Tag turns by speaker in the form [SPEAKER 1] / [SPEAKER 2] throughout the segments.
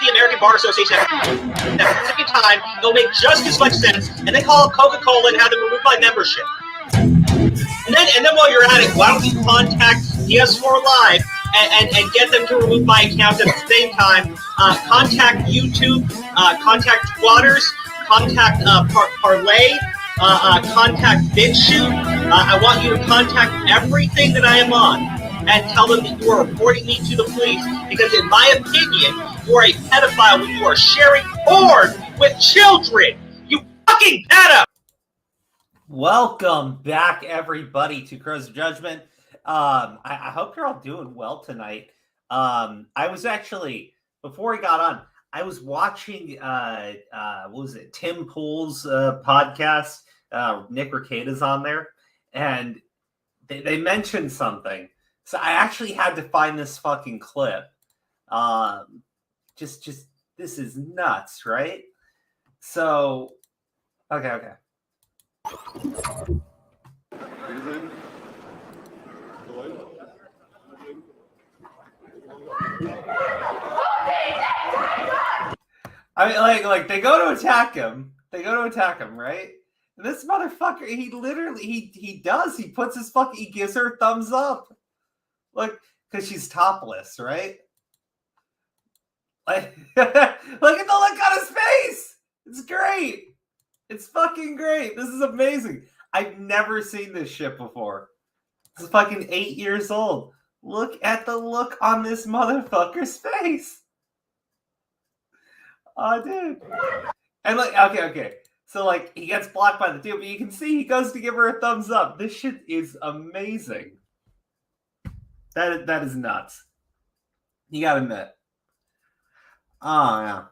[SPEAKER 1] the American Bar Association at the same time, it'll make just as much sense, and they call up Coca-Cola and have them remove my membership. And then while you're at it, why don't you contact PS4 Live and get them to remove my account at the same time? Contact YouTube, contact Squatters, contact Parlay, contact BitChute. I want you to contact everything that I am on and tell them that you are reporting me to the police because, in my opinion, you are a pedophile when you are sharing porn with children. You fucking pedo!
[SPEAKER 2] Welcome back, everybody, to Crow's Judgment. I hope you're all doing well tonight. I was actually, before we got on, I was watching, what was it, Tim Pool's podcast. Nick Recada's on there, and they mentioned something. So I actually had to find this fucking clip. Just this is nuts, right? So, okay. I mean, like they go to attack him. Right? And this motherfucker, he literally, he puts his fucking, he gives her a thumbs up. Look, because she's topless, right? Like, look at the look on his face. It's great. It's fucking great. This is amazing. I've never seen this shit before. This is fucking 8 years old. Look at the look on this motherfucker's face. Oh, dude. And like, okay. So, like, he gets blocked by the dude, but you can see he goes to give her a thumbs up. This shit is amazing. That is nuts. You gotta admit. Oh, yeah.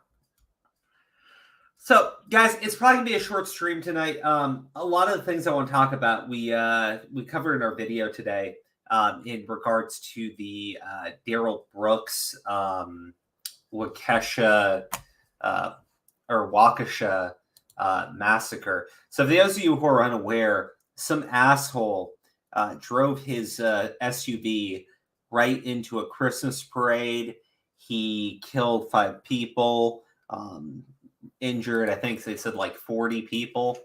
[SPEAKER 2] So, guys, it's probably gonna be a short stream tonight. A lot of the things I want to talk about, we covered in our video today, in regards to the Darrel Brooks, Waukesha, massacre. So, for those of you who are unaware, some asshole drove his SUV right into a Christmas parade. He killed 5 people, injured, I think they said like 40 people.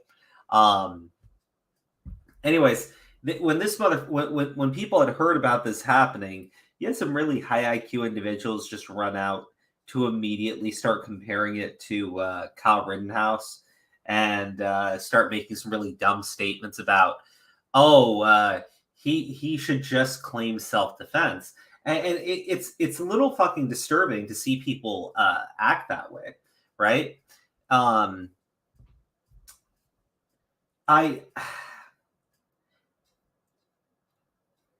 [SPEAKER 2] Anyways, when people had heard about this happening, you had some really high IQ individuals just run out to immediately start comparing it to Kyle Rittenhouse and start making some really dumb statements about, he should just claim self-defense. And it's a little fucking disturbing to see people act that way, right?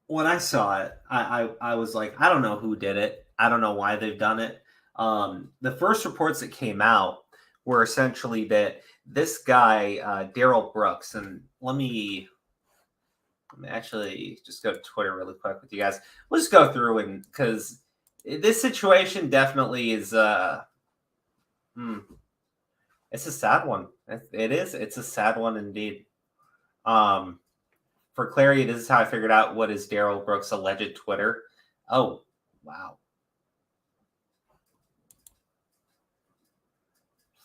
[SPEAKER 2] When I saw it, I was like, I don't know who did it. I don't know why they've done it. The first reports that came out were essentially that this guy, Darrel Brooks, and let me actually just go to Twitter really quick with you guys. We'll just go through, and because this situation definitely is it's a sad one. It is. It's a sad one indeed. For clarity, this is how I figured out what is Darrel Brooks' alleged Twitter. Oh, wow.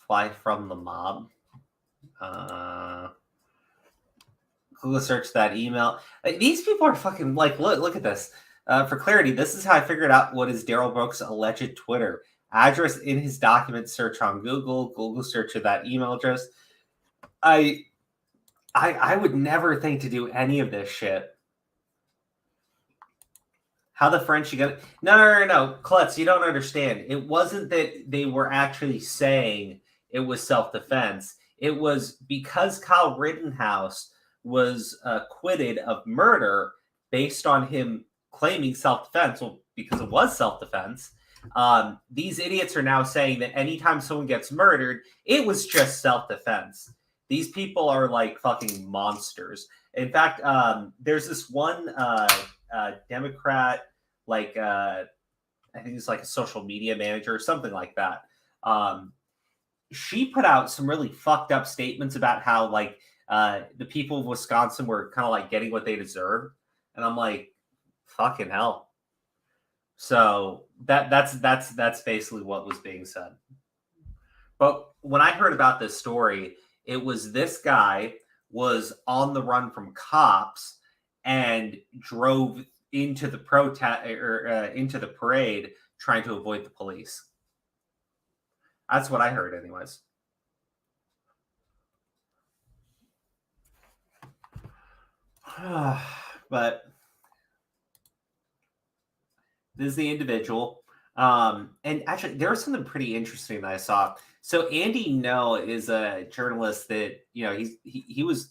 [SPEAKER 2] Fly from the mob. Google search that email. These people are fucking like, look at this. For clarity, this is how I figured out what is Darrel Brooks' alleged Twitter. Address in his document search on Google search of that email address. I would never think to do any of this shit. How the French you gonna... No, Klutz, you don't understand. It wasn't that they were actually saying it was self-defense. It was because Kyle Rittenhouse was acquitted of murder based on him claiming self-defense. Well, because it was self-defense. These idiots are now saying that anytime someone gets murdered, it was just self-defense. These people are like fucking monsters. In fact, there's this one Democrat, like I think it's like a social media manager or something like that. She put out some really fucked up statements about how like the people of Wisconsin were kind of like getting what they deserved. And I'm like, fucking hell. So That's basically what was being said. But when I heard about this story, it was this guy was on the run from cops and drove into the protest or into the parade trying to avoid the police. That's what I heard, anyways. But this is the individual. And actually, there was something pretty interesting that I saw. So Andy No is a journalist that, you know, he was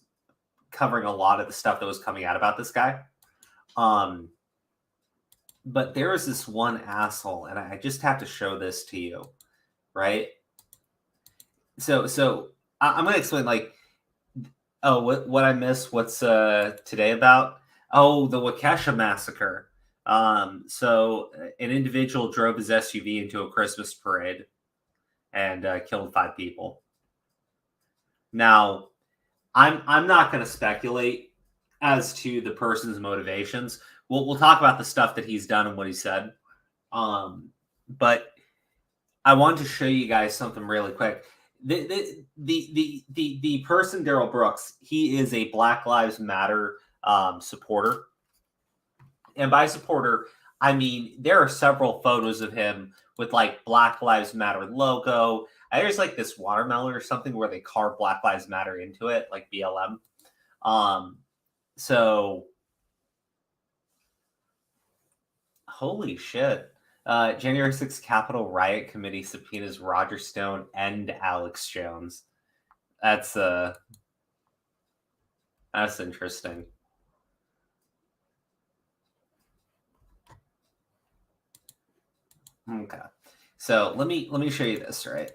[SPEAKER 2] covering a lot of the stuff that was coming out about this guy. But there was this one asshole, and I just have to show this to you, right? So I'm going to explain, like, oh, what I missed, what's today about? Oh, the Waukesha Massacre. So an individual drove his SUV into a Christmas parade and killed 5 people. Now, I'm not going to speculate as to the person's motivations. We'll talk about the stuff that he's done and what he said. But I wanted to show you guys something really quick. The person, Darrel Brooks, he is a Black Lives Matter supporter. And by supporter, I mean, there are several photos of him with like Black Lives Matter logo. There's like this watermelon or something where they carve Black Lives Matter into it, like BLM. So holy shit. January 6th Capitol Riot Committee subpoenas Roger Stone and Alex Jones. That's interesting. Okay. So let me show you this, right?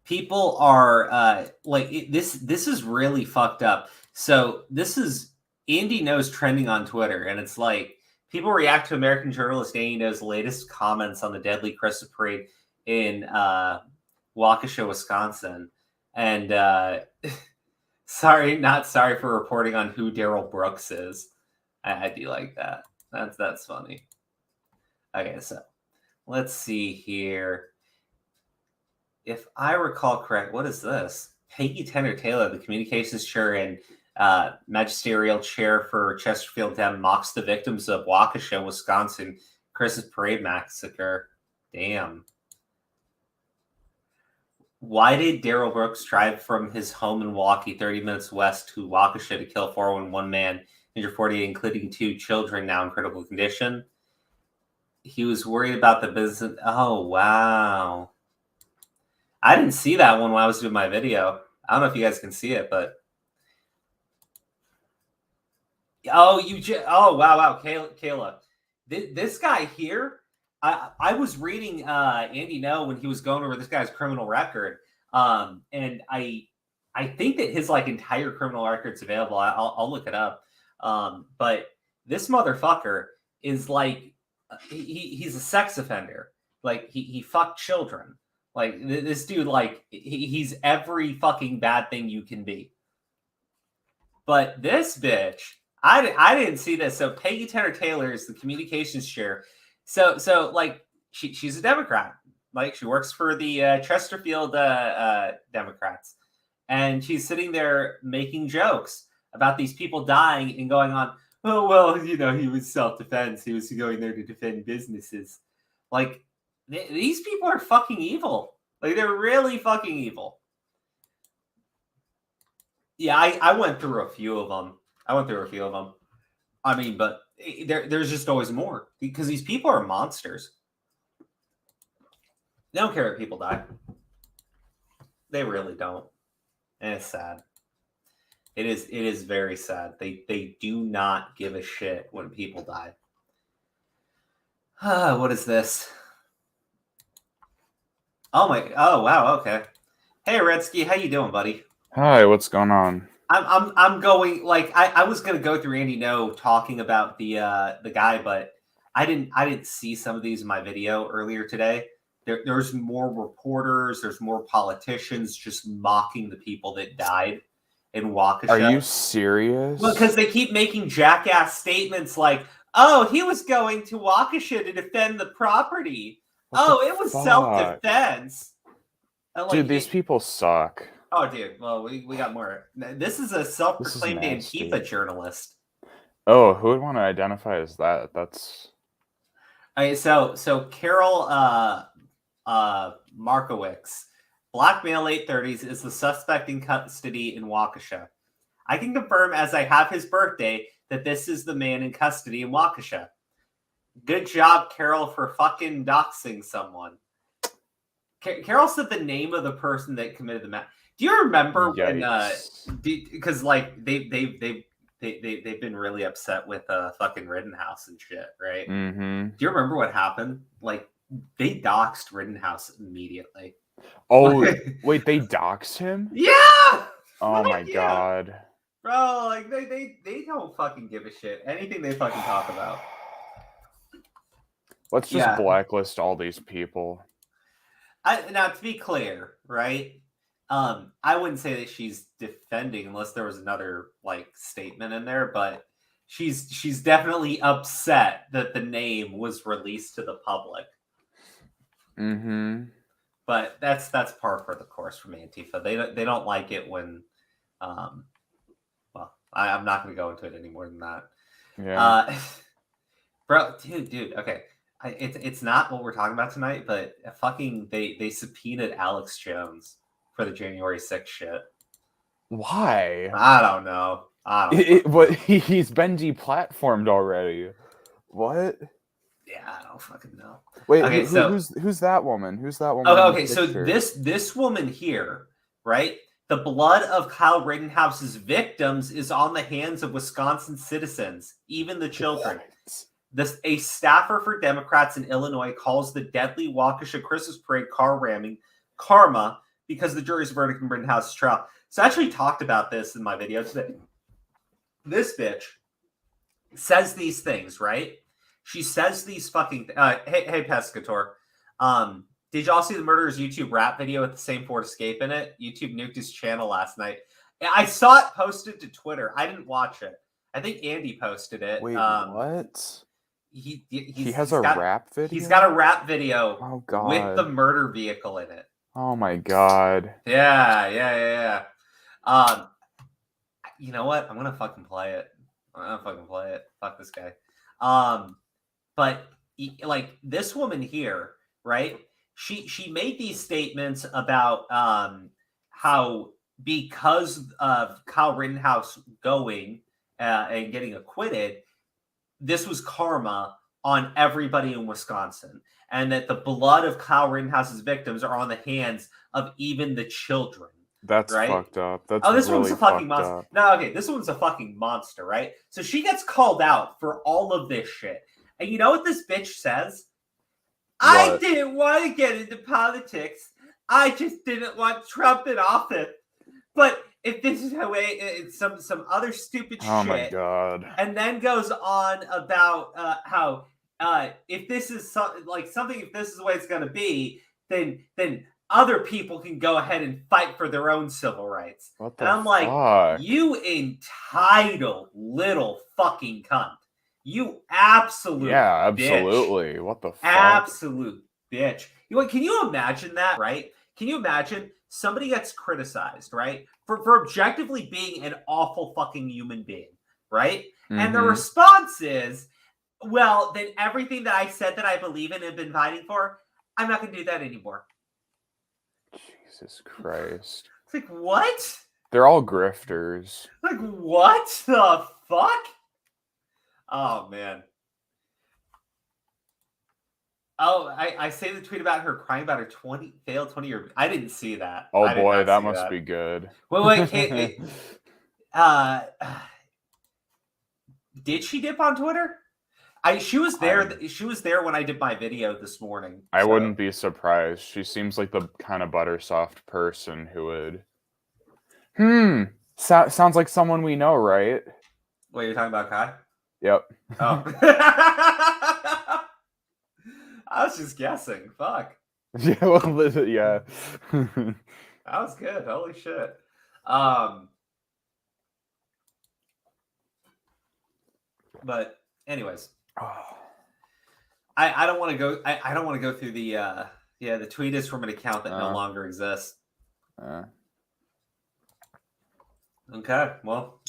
[SPEAKER 2] People are this is really fucked up. So this is Andy No's trending on Twitter, and it's like people react to American journalist Andy No's latest comments on the deadly Christmas parade in Waukesha, Wisconsin. And not sorry for reporting on who Darrel Brooks is. I do like that. That's funny. Okay, so let's see here. If I recall correct, what is this? Peggy Tanner Taylor, the communications chair and magisterial chair for Chesterfield Dem, mocks the victims of Waukesha, Wisconsin Christmas parade massacre. Damn. Why did Darrel Brooks drive from his home in Milwaukee 30 minutes west to Waukesha to kill 411 man, injure 48, including 2 children now in critical condition? He was worried about the business. Oh, wow. I didn't see that one when I was doing my video. I don't know if you guys can see it, but oh wow, Kayla. This guy here, I was reading Andy No when he was going over this guy's criminal record, and I think that his like entire criminal record's available. I'll look it up, but this motherfucker is like he's a sex offender. Like he fucked children. Like this dude, like he's every fucking bad thing you can be. But this bitch, I didn't see this. So Peggy Tanner Taylor is the communications chair. So like she's a Democrat. Like she works for the Chesterfield Democrats, and she's sitting there making jokes about these people dying and going on. Oh well, you know, he was self-defense. He was going there to defend businesses. Like these people are fucking evil. Like they're really fucking evil. Yeah, I went through a few of them. I mean, but there's just always more because these people are monsters. They don't care if people die. They really don't. And it's sad. It is very sad. They do not give a shit when people die. What is this? Oh wow, okay. Hey Redsky, how you doing, buddy?
[SPEAKER 3] Hi, what's going on?
[SPEAKER 2] I'm going like I was gonna go through Andy No talking about the guy, but I didn't see some of these in my video earlier today. There's more reporters, there's more politicians just mocking the people that died in Waukesha.
[SPEAKER 3] Are you serious?
[SPEAKER 2] Well, because they keep making jackass statements like, "Oh, he was going to Waukesha to defend the property." It was self-defense.
[SPEAKER 3] Dude, these people suck.
[SPEAKER 2] Oh, dude. Well, we got more. This is a self-proclaimed Antifa journalist.
[SPEAKER 3] Oh, who would want to identify as that? That's.
[SPEAKER 2] Okay, so Carol Markowicz, black male, late 30s, is the suspect in custody in Waukesha. I can confirm, as I have his birthday, that this is the man in custody in Waukesha. Good job, Carol, for fucking doxing someone. Carol said the name of the person that committed the massacre. Do you remember when? Because like they've been really upset with fucking Rittenhouse and shit, right?
[SPEAKER 3] Mm-hmm.
[SPEAKER 2] Do you remember what happened? Like they doxed Rittenhouse immediately.
[SPEAKER 3] Oh wait, they doxed him?
[SPEAKER 2] Yeah.
[SPEAKER 3] Oh my god,
[SPEAKER 2] bro! Like they don't fucking give a shit. Anything they fucking talk about.
[SPEAKER 3] Let's just blacklist all these people.
[SPEAKER 2] Now, to be clear, right? I wouldn't say that she's defending unless there was another like statement in there, but she's definitely upset that the name was released to the public.
[SPEAKER 3] Mm-hmm.
[SPEAKER 2] But that's par for the course from Antifa. They don't like it when, I'm not going to go into it any more than that.
[SPEAKER 3] Yeah.
[SPEAKER 2] Bro, dude. Okay. It's not what we're talking about tonight, but fucking they subpoenaed Alex Jones for the January 6th shit.
[SPEAKER 3] Why?
[SPEAKER 2] I don't know.
[SPEAKER 3] But he's been deplatformed already. What?
[SPEAKER 2] Yeah, I don't fucking know.
[SPEAKER 3] Wait, okay, who's that woman? Who's that woman?
[SPEAKER 2] Okay, so this woman here, right? The blood of Kyle Rittenhouse's victims is on the hands of Wisconsin citizens, even the children. A staffer for Democrats in Illinois calls the deadly Waukesha Christmas parade car ramming karma because the jury's verdict in Rittenhouse's trial. So I actually talked about this in my video today. This bitch says these things, right? She says these fucking hey Pescator. Did y'all see the murderer's YouTube rap video with the same Ford Escape in it? YouTube nuked his channel last night. I saw it posted to Twitter. I didn't watch it. I think Andy posted it.
[SPEAKER 3] Wait, what?
[SPEAKER 2] He
[SPEAKER 3] has a rap video?
[SPEAKER 2] He's got a rap video with the murder vehicle in it.
[SPEAKER 3] Oh my god.
[SPEAKER 2] Yeah. You know what? I'm gonna fucking play it. Fuck this guy. But like this woman here, right? She made these statements about how because of Kyle Rittenhouse going and getting acquitted, this was karma on everybody in Wisconsin, and that the blood of Kyle Rittenhouse's victims are on the hands of even the children.
[SPEAKER 3] That's
[SPEAKER 2] right?
[SPEAKER 3] Fucked up. That's
[SPEAKER 2] this
[SPEAKER 3] really
[SPEAKER 2] one's a fucking monster.
[SPEAKER 3] Up.
[SPEAKER 2] No, okay, this one's a fucking monster, right? So she gets called out for all of this shit. And you know what this bitch says? What? I didn't want to get into politics. I just didn't want Trump in office. But if this is how it's some other stupid shit.
[SPEAKER 3] Oh my god!
[SPEAKER 2] And then goes on about how if this is if this is the way it's going to be, then other people can go ahead and fight for their own civil rights.
[SPEAKER 3] What the
[SPEAKER 2] and I'm
[SPEAKER 3] fuck?
[SPEAKER 2] Like, you entitled little fucking cunt. You absolute
[SPEAKER 3] absolutely.
[SPEAKER 2] Bitch.
[SPEAKER 3] What the fuck?
[SPEAKER 2] Absolute bitch. Can you imagine that, right? Can you imagine somebody gets criticized, right? For objectively being an awful fucking human being, right? Mm-hmm. And the response is, well, then everything that I said that I believe in and have been fighting for, I'm not going to do that anymore.
[SPEAKER 3] Jesus Christ.
[SPEAKER 2] It's like, what?
[SPEAKER 3] They're all grifters.
[SPEAKER 2] Like, what the fuck? Oh, man. Oh, I say the tweet about her crying about her failed 20-year... I didn't see that.
[SPEAKER 3] Oh, boy, that must be good.
[SPEAKER 2] Wait. Did she dip on Twitter? She was there. She was there when I did my video this morning.
[SPEAKER 3] I wouldn't be surprised. She seems like the kind of buttersoft person who would. Sounds like someone we know, right?
[SPEAKER 2] Wait, you're talking about Kai?
[SPEAKER 3] Yep.
[SPEAKER 2] Oh. I was just guessing. Fuck.
[SPEAKER 3] Yeah. Well, yeah.
[SPEAKER 2] That was good. Holy shit. But anyways. I don't want to go. I don't want to go through the the tweet is from an account that no longer exists. Okay, well,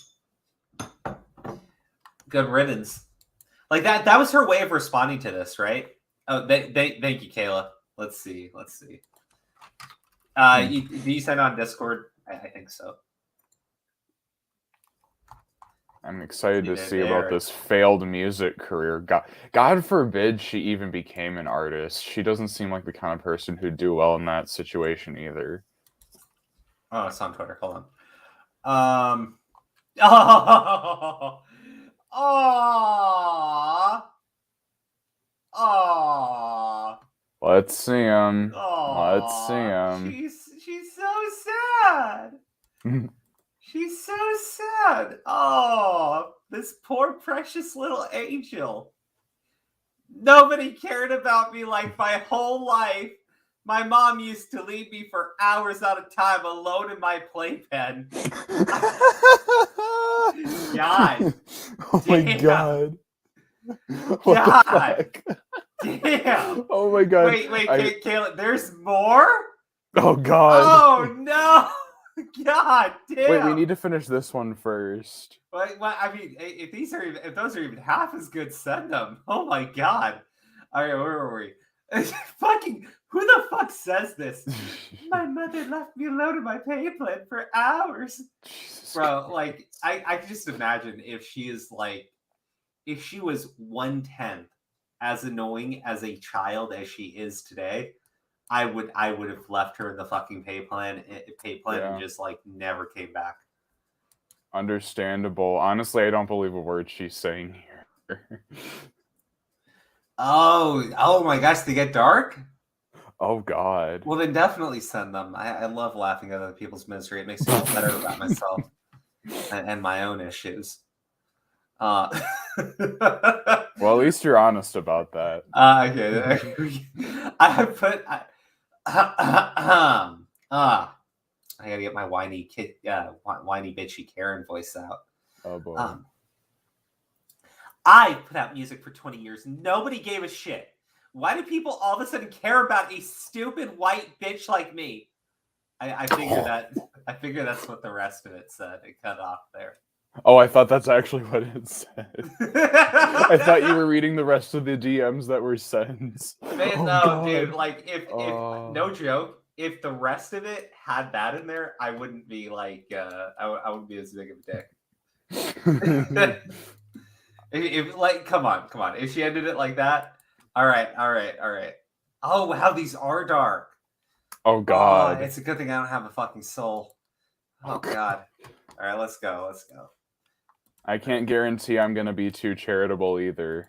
[SPEAKER 2] good riddance. Like that was her way of responding to this, right? Oh, thank you, Kayla. Let's see. Do you send on Discord? I think so.
[SPEAKER 3] I'm excited to see about this failed music career. God forbid she even became an artist. She doesn't seem like the kind of person who'd do well in that situation either.
[SPEAKER 2] Oh, it's on Twitter. Hold on.
[SPEAKER 3] Let's see him. Let's see him.
[SPEAKER 2] She's so sad. She's so sad. Oh, this poor precious little angel. Nobody cared about me like my whole life. My mom used to leave me for hours at a time alone in my playpen. God.
[SPEAKER 3] Oh my God.
[SPEAKER 2] God. Damn.
[SPEAKER 3] Oh my God.
[SPEAKER 2] Wait, Kayla, there's more?
[SPEAKER 3] Oh God.
[SPEAKER 2] Oh no. God damn.
[SPEAKER 3] Wait, we need to finish this one first.
[SPEAKER 2] Well, I mean, if those are even half as good, send them. Oh my God. All right, where were we? Fucking, who the fuck says this? My mother left me alone in my playpen for hours.
[SPEAKER 3] Jesus
[SPEAKER 2] Bro, like, I can just imagine if she was 1/10 as annoying as a child as she is today, I would have left her in the fucking playpen and just like never came back.
[SPEAKER 3] Understandable. Honestly, I don't believe a word she's saying here.
[SPEAKER 2] Oh my gosh, they get dark?
[SPEAKER 3] Oh God.
[SPEAKER 2] Well, then definitely send them. I love laughing at other people's misery. It makes me feel better about myself and my own issues.
[SPEAKER 3] Well, at least you're honest about that.
[SPEAKER 2] Okay. I gotta get my whiny bitchy Karen voice out.
[SPEAKER 3] Oh boy.
[SPEAKER 2] I put out music for 20 years. Nobody gave a shit. Why do people all of a sudden care about a stupid white bitch like me? I figure that's what the rest of it said. It cut off there.
[SPEAKER 3] Oh, I thought that's actually what it said. I thought you were reading the rest of the DMs that were sent.
[SPEAKER 2] Man, no, dude. Like, if no joke, if the rest of it had that in there, I wouldn't be like, I wouldn't be as big of a dick. if like, come on. If she ended it like that, all right. Oh wow, these are dark.
[SPEAKER 3] Oh God.
[SPEAKER 2] It's a good thing I don't have a fucking soul. Oh God. All right, let's go.
[SPEAKER 3] I can't guarantee I'm gonna be too charitable either.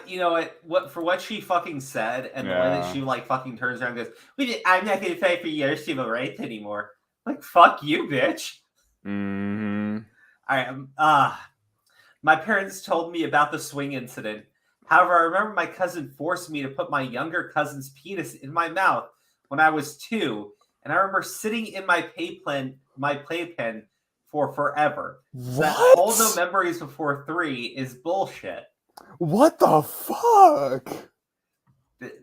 [SPEAKER 2] You know what she fucking said and the way that she like fucking turns around and goes, I'm not gonna fight for your civil rights anymore. Like, fuck you, bitch.
[SPEAKER 3] Mm-hmm.
[SPEAKER 2] All right. My parents told me about the swing incident. However, I remember my cousin forced me to put my younger cousin's penis in my mouth when I was 2, and I remember sitting in my playpen for forever. So that hold no memories before 3 is bullshit.
[SPEAKER 3] What the fuck?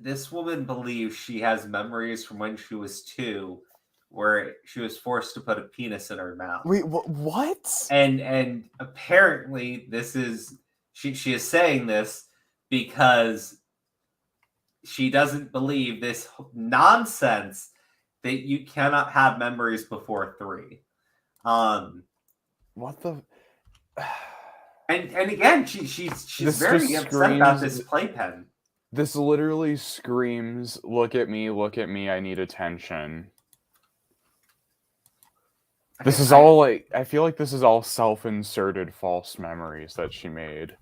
[SPEAKER 2] This woman believes she has memories from when she was 2, where she was forced to put a penis in her mouth.
[SPEAKER 3] Wait, what?
[SPEAKER 2] And apparently this is she is saying this because she doesn't believe this nonsense that you cannot have memories before 3.
[SPEAKER 3] What the?
[SPEAKER 2] And again, she's very upset about this playpen.
[SPEAKER 3] This literally screams, look at me, I need attention. This is all like, I feel like this is all self-inserted false memories that she made.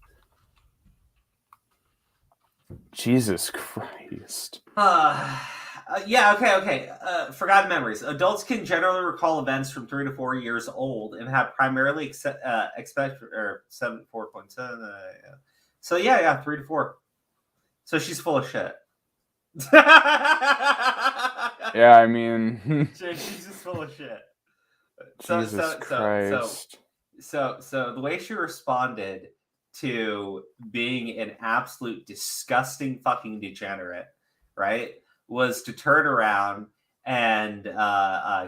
[SPEAKER 3] Jesus Christ.
[SPEAKER 2] Yeah, okay. Forgotten memories. Adults can generally recall events from 3 to 4 years old and have primarily expect 4.7. So yeah, 3 to 4. So she's full of shit.
[SPEAKER 3] Yeah, I mean,
[SPEAKER 2] she's just full of shit.
[SPEAKER 3] Jesus Christ.
[SPEAKER 2] So the way she responded to being an absolute disgusting fucking degenerate, right, was to turn around and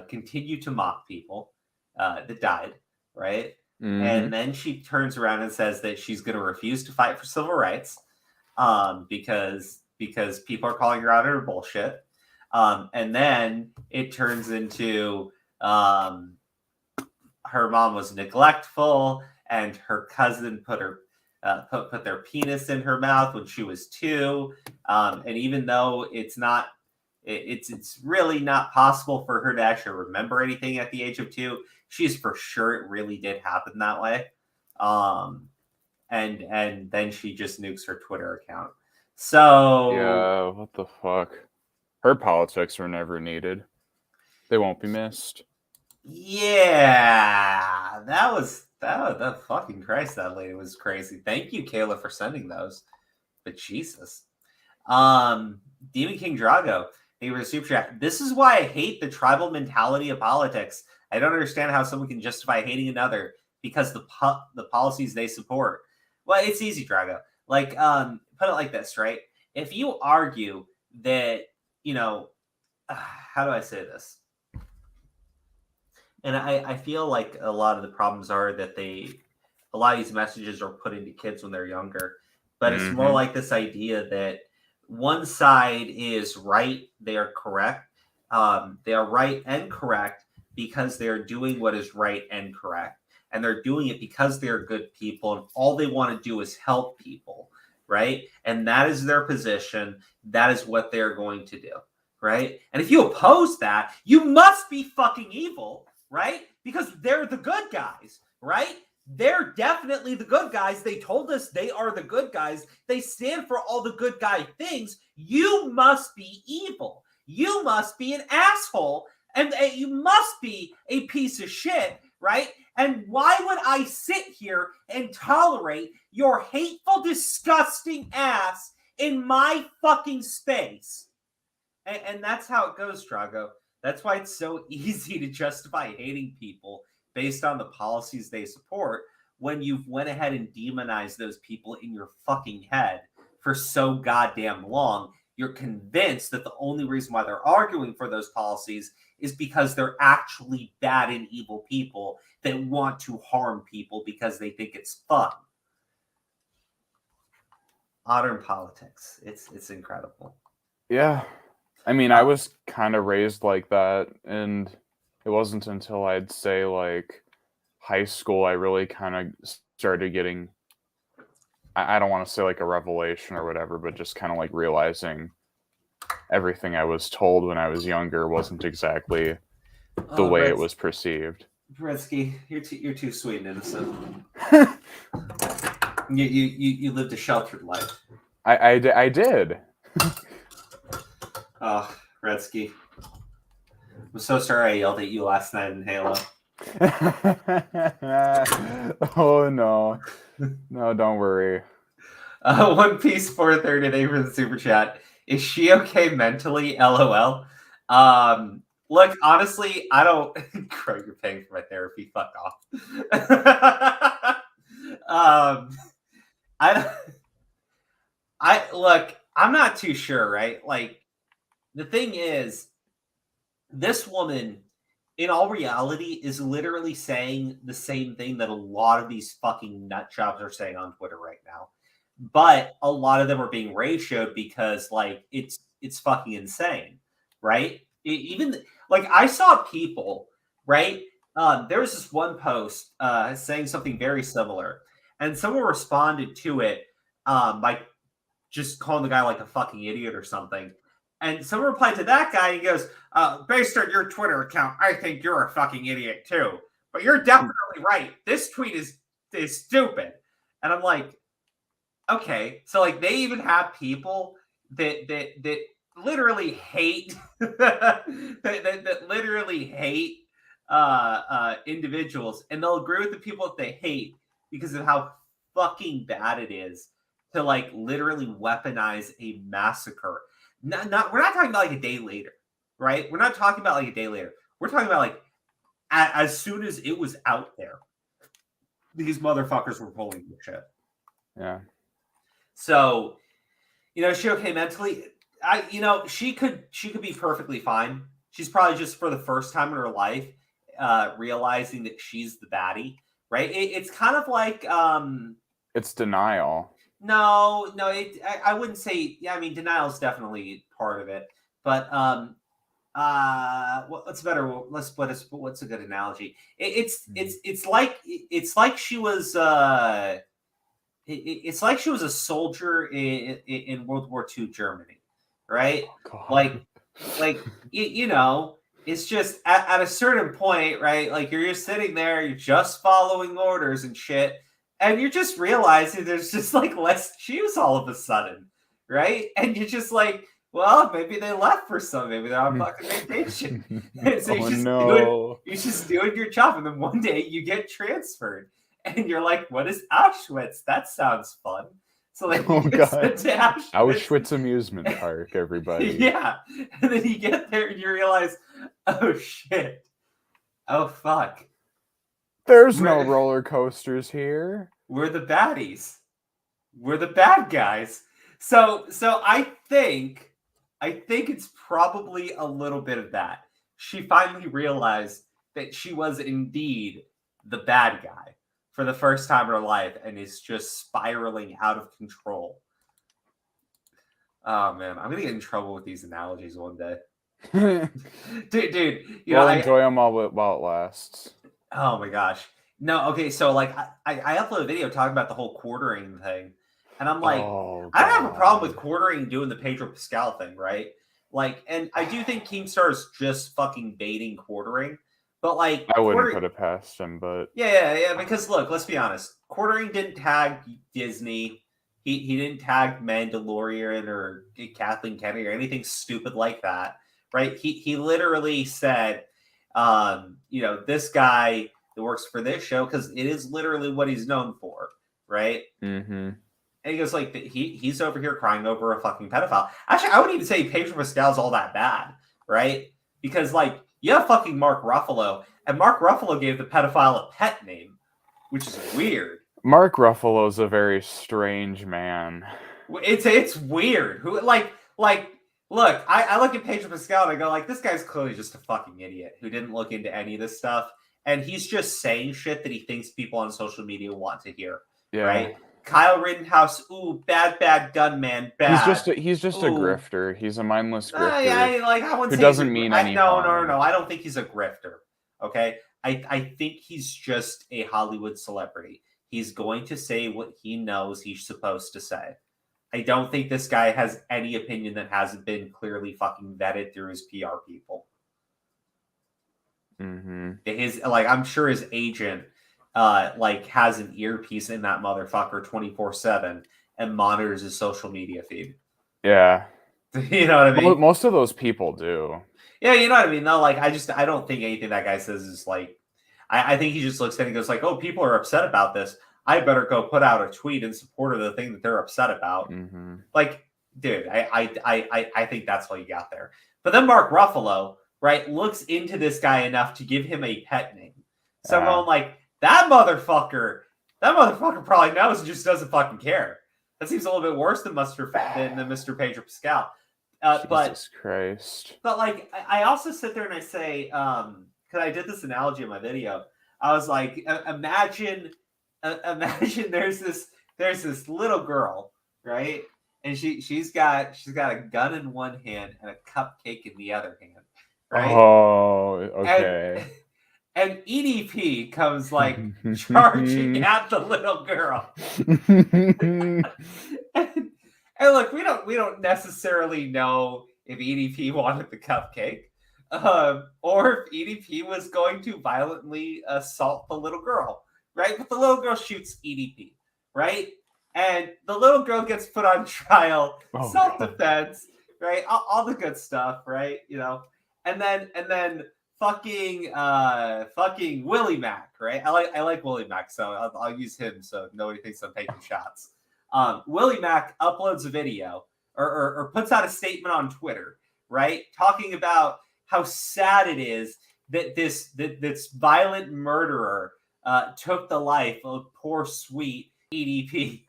[SPEAKER 2] continue to mock people that died, right?
[SPEAKER 3] Mhm.
[SPEAKER 2] And then she turns around and says that she's going to refuse to fight for civil rights because people are calling her out on her bullshit. And then it turns into her mom was neglectful, and her cousin put their penis in her mouth when she was 2. And even though it's really not possible for her to actually remember anything at the age of 2, she's for sure it really did happen that way. And then she just nukes her Twitter account. So
[SPEAKER 3] yeah, what the fuck? Her politics were never needed. They won't be missed.
[SPEAKER 2] Yeah, that fucking Christ, that lady was crazy. Thank you, Kayla, for sending those. But Jesus. Demon King Drago, he was a super chat. This is why I hate the tribal mentality of politics. I don't understand how someone can justify hating another because the policies they support. Well, it's easy, Drago. Like, put it like this, right? If you argue that, how do I say this? And I feel like a lot of the problems are that a lot of these messages are put into kids when they're younger. But it's more like this idea that one side is right, they are correct. They are right and correct because they're doing what is right and correct. And they're doing it because they're good people, and all they want to do is help people, right? And that is their position. That is what they're going to do, right? And if you oppose that, you must be fucking evil, right? Because they're the good guys, right? They're definitely the good guys. They told us they are the good guys. They stand for all the good guy things. You must be evil. You must be an asshole. And you must be a piece of shit, right? And why would I sit here and tolerate your hateful, disgusting ass in my fucking space? And that's how it goes, Drago. That's why it's so easy to justify hating people based on the policies they support when you've went ahead and demonized those people in your fucking head for so goddamn long. You're convinced that the only reason why they're arguing for those policies is because they're actually bad and evil people that want to harm people because they think it's fun. Modern politics. It's incredible.
[SPEAKER 3] Yeah. I mean, I was kind of raised like that, and it wasn't until I'd say like high school I really kind of started getting, I don't want to say like a revelation or whatever, but just kind of like realizing everything I was told when I was younger wasn't exactly the way it was perceived.
[SPEAKER 2] Bretsky, you're too sweet and innocent. you lived a sheltered life.
[SPEAKER 3] I did.
[SPEAKER 2] Oh, Bretsky. I'm so sorry I yelled at you last night in Halo.
[SPEAKER 3] Oh no. No, don't worry.
[SPEAKER 2] One Piece 430 today for the super chat. Is she okay mentally? LOL. Look, honestly, I don't. Crow, you're paying for my therapy. Fuck off. Look. I'm not too sure, right? Like, the thing is, this woman, in all reality, is literally saying the same thing that a lot of these fucking nut jobs are saying on Twitter right now. But a lot of them are being ratioed because, like, it's fucking insane, right? Even like I saw people, right? There was this one post saying something very similar, and someone responded to it by just calling the guy like a fucking idiot or something. And someone replied to that guy, and he goes, based on your Twitter account, I think you're a fucking idiot too. But you're definitely right. This tweet is stupid. And I'm like, okay. So like they even have people that literally hate that literally hate individuals, and they'll agree with the people that they hate because of how fucking bad it is to like literally weaponize a massacre. We're not talking about like a day later, right? We're not talking about like a day later. We're talking about like as soon as it was out there, these motherfuckers were pulling the shit.
[SPEAKER 3] Yeah.
[SPEAKER 2] So, is she okay mentally? She could be perfectly fine. She's probably just for the first time in her life realizing that she's the baddie, right? It's kind of like
[SPEAKER 3] it's denial.
[SPEAKER 2] No, I wouldn't say. Yeah, I mean, denial is definitely part of it, but what's better? What's a good analogy? It's like she was it's like she was a soldier in World War II Germany, right?
[SPEAKER 3] God.
[SPEAKER 2] Like it's just at a certain point, right? Like you're just sitting there, you're just following orders and shit, and you're just realizing there's just like less shoes all of a sudden, right? And you're just like, well, maybe they left for some, maybe they're on fucking vacation. So you're just doing your job, and then one day you get transferred, and you're like, what is Auschwitz? That sounds fun. So like,
[SPEAKER 3] oh god,
[SPEAKER 2] Auschwitz
[SPEAKER 3] amusement park, everybody.
[SPEAKER 2] Yeah, and then you get there and you realize, oh shit, oh fuck,
[SPEAKER 3] there's no roller coasters here.
[SPEAKER 2] We're the baddies. We're the bad guys. So I think it's probably a little bit of that. She finally realized that she was indeed the bad guy for the first time in her life and is just spiraling out of control. Oh man, I'm gonna get in trouble with these analogies one day. dude,
[SPEAKER 3] enjoy them all while it lasts.
[SPEAKER 2] Oh my gosh. No, okay, so like I uploaded a video talking about the whole quartering thing. And I'm like, I don't have a problem with quartering doing the Pedro Pascal thing, right? Like, and I do think Keemstar's just fucking baiting quartering. But like,
[SPEAKER 3] I wouldn't put it past him, but
[SPEAKER 2] yeah. Because look, let's be honest. Quartering didn't tag Disney. He didn't tag Mandalorian or Kathleen Kennedy or anything stupid like that, right? He literally said, this guy that works for this show, because it is literally what he's known for, right?
[SPEAKER 3] Mm-hmm.
[SPEAKER 2] And he goes like, he's over here crying over a fucking pedophile. Actually, I wouldn't even say Pedro Pascal's all that bad, right? Because like, you have fucking Mark Ruffalo, and Mark Ruffalo gave the pedophile a pet name, which is weird.
[SPEAKER 3] Mark Ruffalo's a very strange man.
[SPEAKER 2] It's weird. Who like look, I look at Pedro Pascal and I go like, this guy's clearly just a fucking idiot who didn't look into any of this stuff, and he's just saying shit that he thinks people on social media want to hear. Yeah. Right? Kyle Rittenhouse, ooh, bad gunman, bad.
[SPEAKER 3] He's just a grifter. He's a mindless grifter.
[SPEAKER 2] I wouldn't
[SPEAKER 3] who
[SPEAKER 2] say
[SPEAKER 3] doesn't mean any harm.
[SPEAKER 2] No. I don't think he's a grifter. Okay, I think he's just a Hollywood celebrity. He's going to say what he knows he's supposed to say. I don't think this guy has any opinion that hasn't been clearly fucking vetted through his PR people.
[SPEAKER 3] Mm-hmm.
[SPEAKER 2] I'm sure his agent has an earpiece in that motherfucker 24/7 and monitors his social media feed.
[SPEAKER 3] Yeah.
[SPEAKER 2] You know what I mean?
[SPEAKER 3] Most of those people do.
[SPEAKER 2] Yeah, you know what I mean? No, I don't think anything that guy says is like, I think he just looks at it and goes like, oh, people are upset about this. I better go put out a tweet in support of the thing that they're upset about.
[SPEAKER 3] Mm-hmm.
[SPEAKER 2] Like, dude, I think that's what you got there. But then Mark Ruffalo, right, looks into this guy enough to give him a pet name. So I'm going like, that motherfucker probably knows and just doesn't fucking care. That seems a little bit worse than Mr. Pedro Pascal.
[SPEAKER 3] Jesus Christ.
[SPEAKER 2] But like, I also sit there and I say, because I did this analogy in my video. I was like, imagine there's this little girl, right? And she's got a gun in one hand and a cupcake in the other hand, right?
[SPEAKER 3] Oh, okay.
[SPEAKER 2] And EDP comes like charging at the little girl. and look, we don't necessarily know if EDP wanted the cupcake, or if EDP was going to violently assault the little girl, right? But the little girl shoots EDP, right? And the little girl gets put on trial, self-defense, right? All the good stuff, right? And then fucking Willie Mack, right? I like Willie Mack, so I'll use him so nobody thinks I'm taking shots. Willie Mack uploads a video or puts out a statement on Twitter, right? Talking about how sad it is that this violent murderer took the life of poor sweet EDP.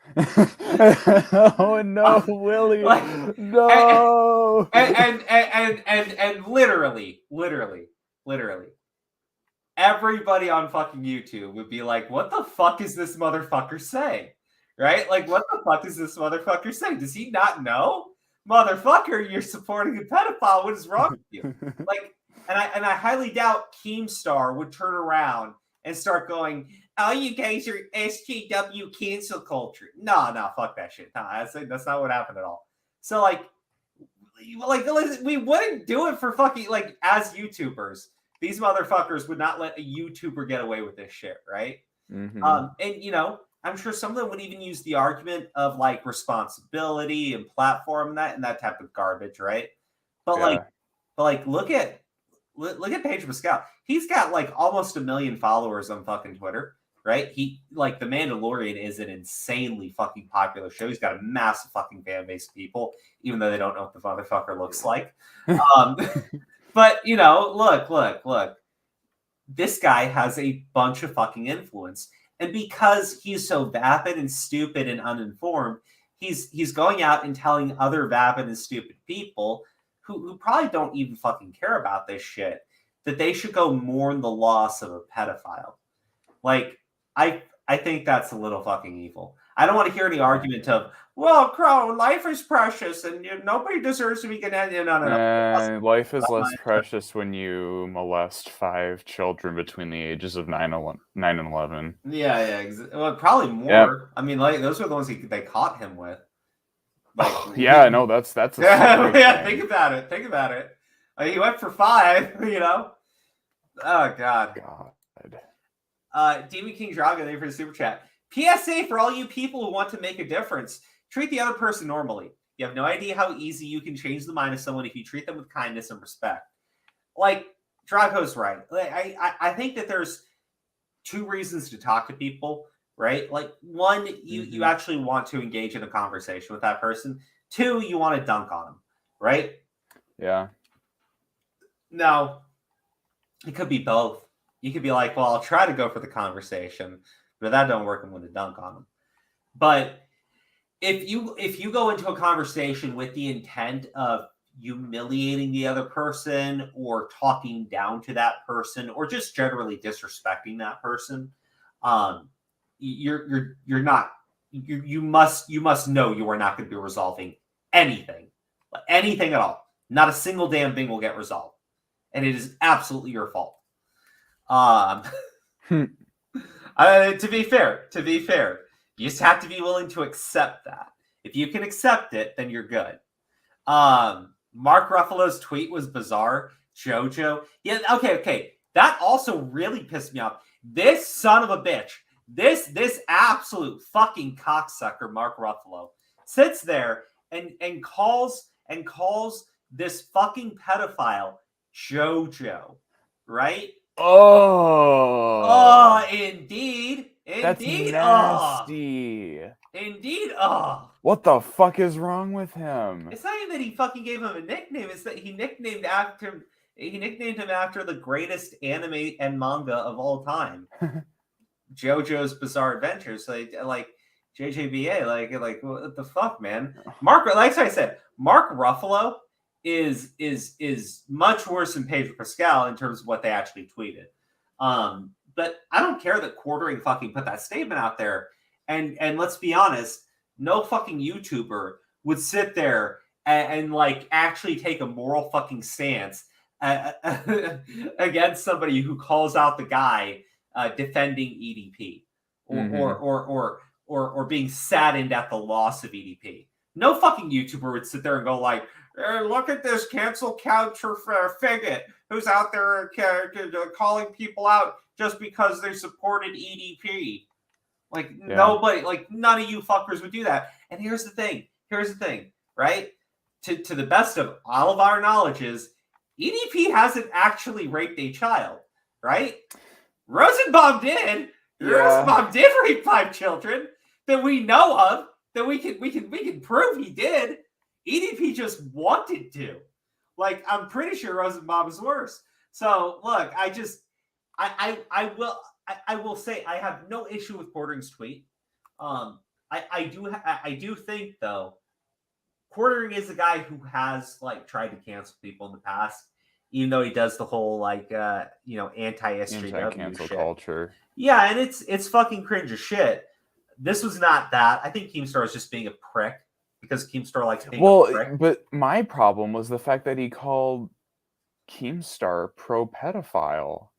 [SPEAKER 3] Oh no, Willie!
[SPEAKER 2] Like,
[SPEAKER 3] No.
[SPEAKER 2] And literally, everybody on fucking YouTube would be like, "What the fuck is this motherfucker saying?" Right? Like, what the fuck is this motherfucker saying? Does he not know? Motherfucker, you're supporting a pedophile. What is wrong with you? Like, and I highly doubt Keemstar would turn around and start going, "Oh, you guys are SJW cancel culture." No, fuck that shit. No, that's not what happened at all. So like we wouldn't do it for fucking, like, as YouTubers. These motherfuckers would not let a YouTuber get away with this shit, right?
[SPEAKER 3] Mm-hmm.
[SPEAKER 2] And you know, I'm sure some of them would even use the argument of like responsibility and platform and that type of garbage, right? But look at Pedro Pascal. He's got like almost 1 million followers on fucking Twitter, right? He, like, The Mandalorian is an insanely fucking popular show. He's got a massive fucking fan base of people, even though they don't know what the motherfucker looks like. But you know, look. This guy has a bunch of fucking influence. And because he's so vapid and stupid and uninformed, he's going out and telling other vapid and stupid people who probably don't even fucking care about this shit that they should go mourn the loss of a pedophile. Like, I think that's a little fucking evil. I don't want to hear any argument of, well, Crow, life is precious and nobody deserves to be getting. No.
[SPEAKER 3] Life is less precious when you molest 5 children between the ages of 9 and 11.
[SPEAKER 2] Yeah. Well, probably more. Yep. I mean, like, those were the ones they caught him with. Like,
[SPEAKER 3] yeah, no, that's a
[SPEAKER 2] yeah. Think about it. Like, he went for 5. You know. Oh God. Demon King Drago, thank you for the super chat. PSA for all you people who want to make a difference: treat the other person normally. You have no idea how easy you can change the mind of someone if you treat them with kindness and respect. Like, Drago's right. Like, I think that there's 2 reasons to talk to people, right? Like, 1, you actually want to engage in a conversation with that person. 2, you want to dunk on them, right?
[SPEAKER 3] Yeah.
[SPEAKER 2] No, it could be both. You could be like, well, I'll try to go for the conversation, but if that don't work, I'm going to dunk on them. But if you go into a conversation with the intent of humiliating the other person or talking down to that person or just generally disrespecting that person, you must know you are not going to be resolving anything at all. Not a single damn thing will get resolved, and it is absolutely your fault. To be fair, you just have to be willing to accept that. If you can accept it, then you're good. Mark Ruffalo's tweet was bizarre. JoJo. Yeah, okay. That also really pissed me off. This son of a bitch, this absolute fucking cocksucker, Mark Ruffalo, sits there and calls this fucking pedophile JoJo, right?
[SPEAKER 3] Oh,
[SPEAKER 2] indeed.
[SPEAKER 3] That's nasty.
[SPEAKER 2] Indeed.
[SPEAKER 3] What the fuck is wrong with him?
[SPEAKER 2] It's not even that he fucking gave him a nickname. It's that he nicknamed him after the greatest anime and manga of all time, JoJo's Bizarre Adventures. Like JJBA. Like what the fuck, man? Like I said, Mark Ruffalo is much worse than Pedro Pascal in terms of what they actually tweeted. But I don't care that Quartering fucking put that statement out there. And let's be honest, no fucking YouTuber would sit there and like actually take a moral fucking stance against somebody who calls out the guy defending EDP or being saddened at the loss of EDP. No fucking YouTuber would sit there and go like, look at this cancel culture faggot who's out there calling people out just because they supported EDP. Like, nobody, like, none of you fuckers would do that. And here's the thing, right? To the best of all of our knowledges, EDP hasn't actually raped a child, right? Rosenbaum did. Yeah. Rosenbaum did rape 5 children that we know of, that we can prove he did. EDP just wanted to. Like, I'm pretty sure Rosenbaum is worse. So look, I will say I have no issue with Quartering's tweet. I do think though, Quartering is a guy who has like tried to cancel people in the past, even though he does the whole like anti-SJW
[SPEAKER 3] cancel
[SPEAKER 2] shit.
[SPEAKER 3] culture.
[SPEAKER 2] Yeah, and it's fucking cringe as shit. This was not that. I think Keemstar is just being a prick because Keemstar likes being a prick.
[SPEAKER 3] But my problem was the fact that he called Keemstar pro-pedophile.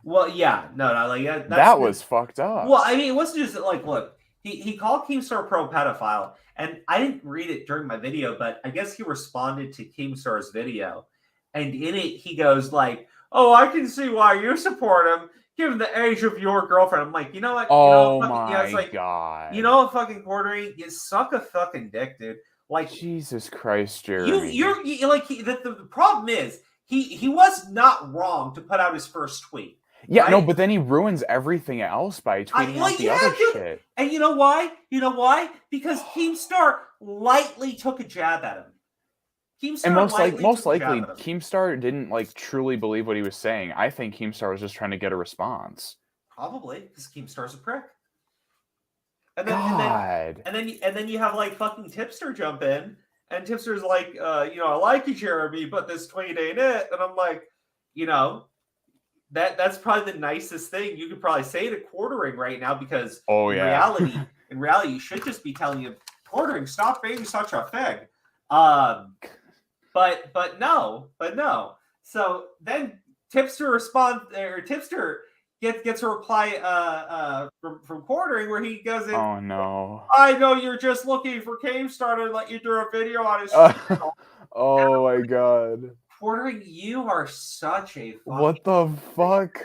[SPEAKER 2] Well, yeah, no, like
[SPEAKER 3] that was fucked up.
[SPEAKER 2] Well, I mean, it wasn't just like, look, he called Keemstar pro-pedophile, and I didn't read it during my video, but I guess he responded to Keemstar's video, and in it he goes like, "Oh, I can see why you support him, given the age of your girlfriend." I'm like, you know what?
[SPEAKER 3] God!
[SPEAKER 2] You know what, fucking Quartering, you suck a fucking dick, dude. Like,
[SPEAKER 3] Jesus Christ, Jeremy.
[SPEAKER 2] You're like the problem is he was not wrong to put out his first tweet.
[SPEAKER 3] Yeah,
[SPEAKER 2] right?
[SPEAKER 3] No, but then he ruins everything else by tweeting out the other shit.
[SPEAKER 2] And you know why? Because Keemstar lightly took a jab at him.
[SPEAKER 3] And most likely, Keemstar didn't like truly believe what he was saying. I think Keemstar was just trying to get a response.
[SPEAKER 2] Probably, because Keemstar's a prick. And then you have like fucking Tipster jump in, and Tipster's like, I like you, Jeremy, but this tweet ain't it. And I'm like, that's probably the nicest thing you could probably say to Quartering right now, because in reality, you should just be telling him, Quartering, stop being such a fig. But no. So then Tipster gets a reply from Quartering where he goes in.
[SPEAKER 3] Oh no!
[SPEAKER 2] I know you're just looking for Keemstar to let you do a video on his channel.
[SPEAKER 3] Oh my god!
[SPEAKER 2] Quartering, you are such a
[SPEAKER 3] what the fuck,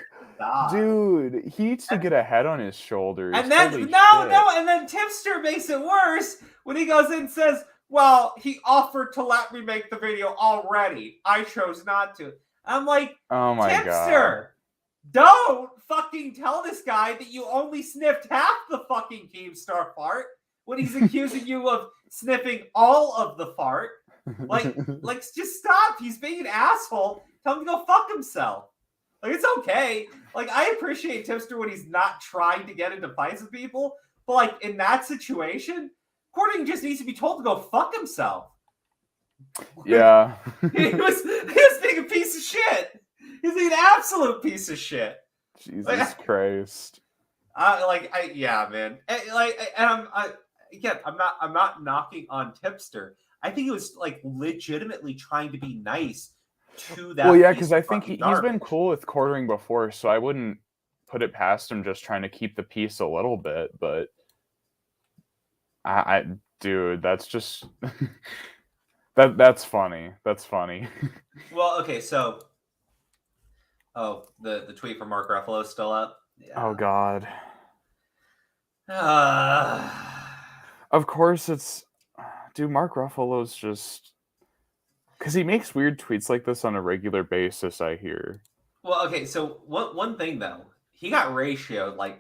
[SPEAKER 3] dude? He needs to get a head on his shoulders.
[SPEAKER 2] And then and then Tipster makes it worse when he goes in and says, "Well, he offered to let me make the video already. I chose not to." I'm like,
[SPEAKER 3] oh my
[SPEAKER 2] Tipster, don't fucking tell this guy that you only sniffed half the fucking Keemstar fart when he's accusing you of sniffing all of the fart. Like, just stop. He's being an asshole. Tell him to go fuck himself. Like, it's okay. Like, I appreciate Tipster when he's not trying to get into fights with people, but like in that situation, Quartering just needs to be told to go fuck himself.
[SPEAKER 3] Yeah.
[SPEAKER 2] he was being a piece of shit. He's being an absolute piece of shit.
[SPEAKER 3] Jesus Christ.
[SPEAKER 2] Yeah, man. I'm not knocking on Tipster. I think he was like legitimately trying to be nice to that.
[SPEAKER 3] Well, yeah, because I think he's been cool with Quartering before, so I wouldn't put it past him just trying to keep the peace a little bit. But dude, that's just that's funny. That's funny.
[SPEAKER 2] Well, okay, so the tweet from Mark Ruffalo is still up. Yeah.
[SPEAKER 3] Oh God. Of course it's. Dude, Mark Ruffalo's just... Because he makes weird tweets like this on a regular basis, I hear.
[SPEAKER 2] Well, okay, so one thing, though. He got ratioed like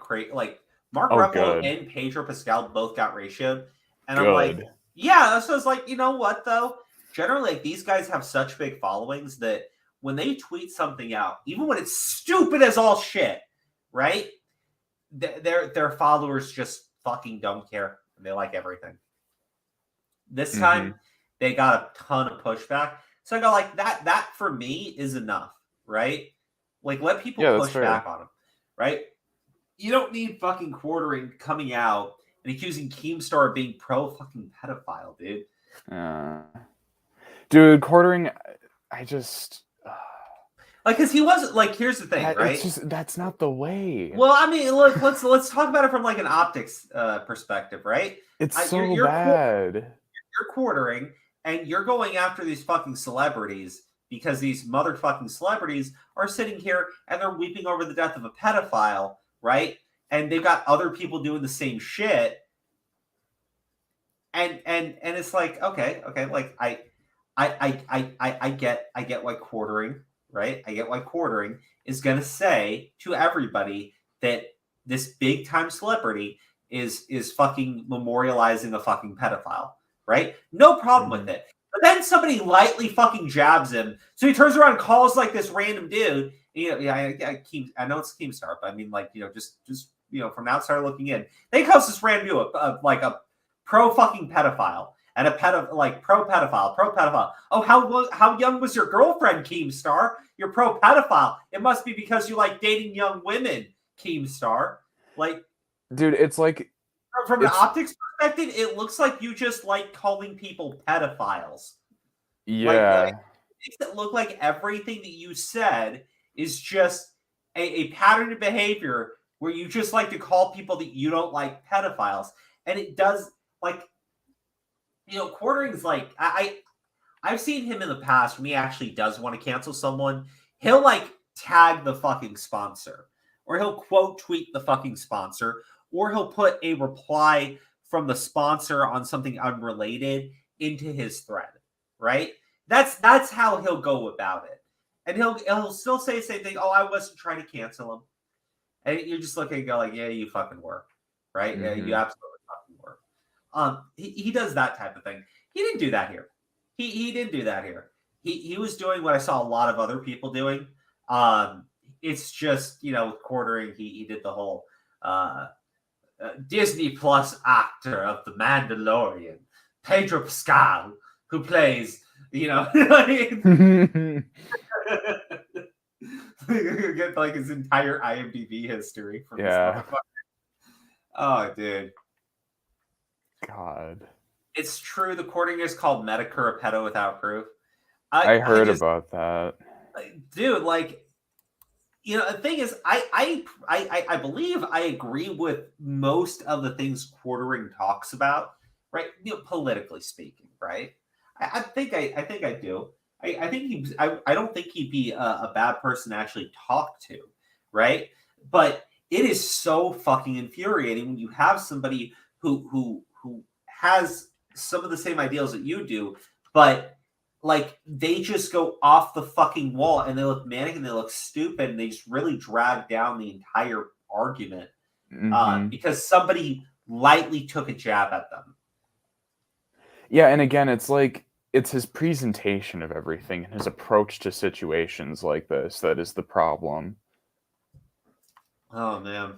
[SPEAKER 2] Mark Ruffalo and Pedro Pascal both got ratioed. And I'm like, yeah, so it's like, you know what, though? Generally, like, these guys have such big followings that when they tweet something out, even when it's stupid as all shit, right? Their followers just fucking don't care. They like everything. This time, they got a ton of pushback. So I go like, that for me is enough, right? Like, let people push back on him, right? You don't need fucking Quartering coming out and accusing Keemstar of being pro-fucking pedophile, dude.
[SPEAKER 3] Dude, Quartering, I just...
[SPEAKER 2] Like, because he wasn't, like, here's the thing, right?
[SPEAKER 3] That's not the way.
[SPEAKER 2] Well, I mean, look, let's talk about it from, like, an optics perspective, right?
[SPEAKER 3] It's so bad.
[SPEAKER 2] You're Quartering, and you're going after these fucking celebrities because these motherfucking celebrities are sitting here and they're weeping over the death of a pedophile, right? And they've got other people doing the same shit. And it's like, okay, like I get why Quartering, right? I get why Quartering is gonna say to everybody that this big time celebrity is fucking memorializing a fucking pedophile. Right? No problem with it. But then somebody lightly fucking jabs him. So he turns around and calls like this random dude. I know it's Keemstar, but I mean, like, just from an outsider looking in, they house this brand new, like a pro fucking pedophile and pro pedophile. Oh, how young was your girlfriend, Keemstar? You're pro pedophile. It must be because you like dating young women, Keemstar. Like,
[SPEAKER 3] dude, it's like
[SPEAKER 2] from an optics perspective, it looks like you just like calling people pedophiles.
[SPEAKER 3] Yeah.
[SPEAKER 2] Like, it makes it look like everything that you said is just a pattern of behavior where you just like to call people that you don't like pedophiles. And it does, like, Quartering's like, I've seen him in the past when he actually does want to cancel someone. He'll like tag the fucking sponsor, or he'll quote tweet the fucking sponsor, or he'll put a reply from the sponsor on something unrelated into his thread, right? That's how he'll go about it. And he'll still say the same thing. Oh, I wasn't trying to cancel him. And you're just looking and go like, yeah, you fucking were, right? Yeah, you absolutely fucking were. He does that type of thing. He didn't do that here. He didn't do that here. He was doing what I saw a lot of other people doing. It's just, with Quartering, he did the whole Disney Plus actor of The Mandalorian, Pedro Pascal, who plays, get like his entire IMDb history from this motherfucker. Oh, dude.
[SPEAKER 3] God.
[SPEAKER 2] It's true. The Quartering is called Massacre, a pedo without proof.
[SPEAKER 3] I heard about that.
[SPEAKER 2] Dude, like, the thing is, I believe I agree with most of the things Quartering talks about, right? Politically speaking, right? I think I do. I think I don't think he'd be a bad person to actually talk to, right? But it is so fucking infuriating when you have somebody who has some of the same ideals that you do, but like they just go off the fucking wall and they look manic and they look stupid and they just really drag down the entire argument because somebody lightly took a jab at them.
[SPEAKER 3] Yeah, and again, it's like it's his presentation of everything and his approach to situations like this that is the problem.
[SPEAKER 2] Oh man.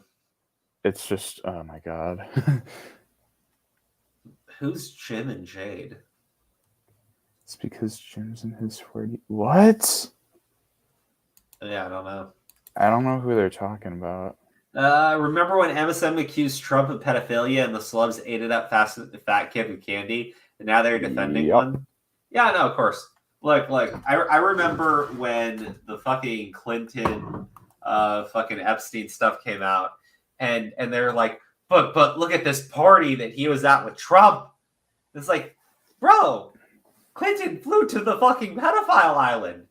[SPEAKER 3] It's just, oh my god.
[SPEAKER 2] Who's Jim and Jade?
[SPEAKER 3] It's because Jim's in his 40. What?
[SPEAKER 2] Yeah, I don't know.
[SPEAKER 3] I don't know who they're talking about.
[SPEAKER 2] Remember when MSM accused Trump of pedophilia and the celebs ate it up fast as the fat kid with candy? And now they're defending one? Yeah, no, of course. Look, I remember when the fucking Clinton, fucking Epstein stuff came out, and they're like, but look at this party that he was at with Trump. It's like, bro, Clinton flew to the fucking pedophile island.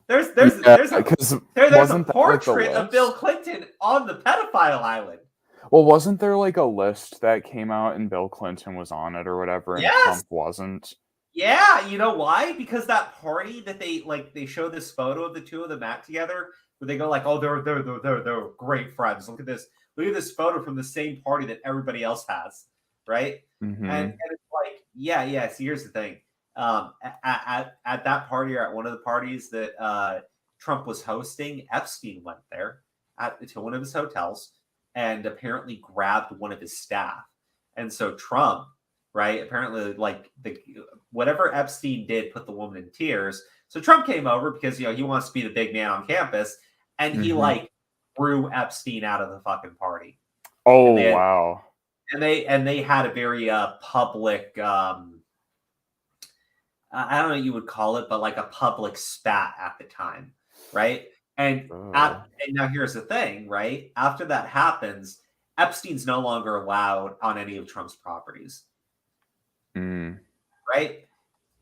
[SPEAKER 2] There's a portrait of Bill Clinton on the pedophile island.
[SPEAKER 3] Well, wasn't there like a list that came out and Bill Clinton was on it or whatever, and Trump wasn't? Yeah,
[SPEAKER 2] you know why? Because that party that they show this photo of the two of them at together, where they go like, oh, they're great friends. Look at this photo from the same party that everybody else has, right?
[SPEAKER 3] Mm-hmm.
[SPEAKER 2] And it's like, yeah. See, here's the thing. At that party or at one of the parties that Trump was hosting, Epstein went there to one of his hotels and apparently grabbed one of his staff. And so Trump, right, apparently whatever Epstein did put the woman in tears. So Trump came over because he wants to be the big man on campus, and he threw Epstein out of the fucking party.
[SPEAKER 3] Oh, wow.
[SPEAKER 2] And they had a very public I don't know what you would call it, but like a public spat at the time, right? And now here's the thing, right? After that happens, Epstein's no longer allowed on any of Trump's properties. Right?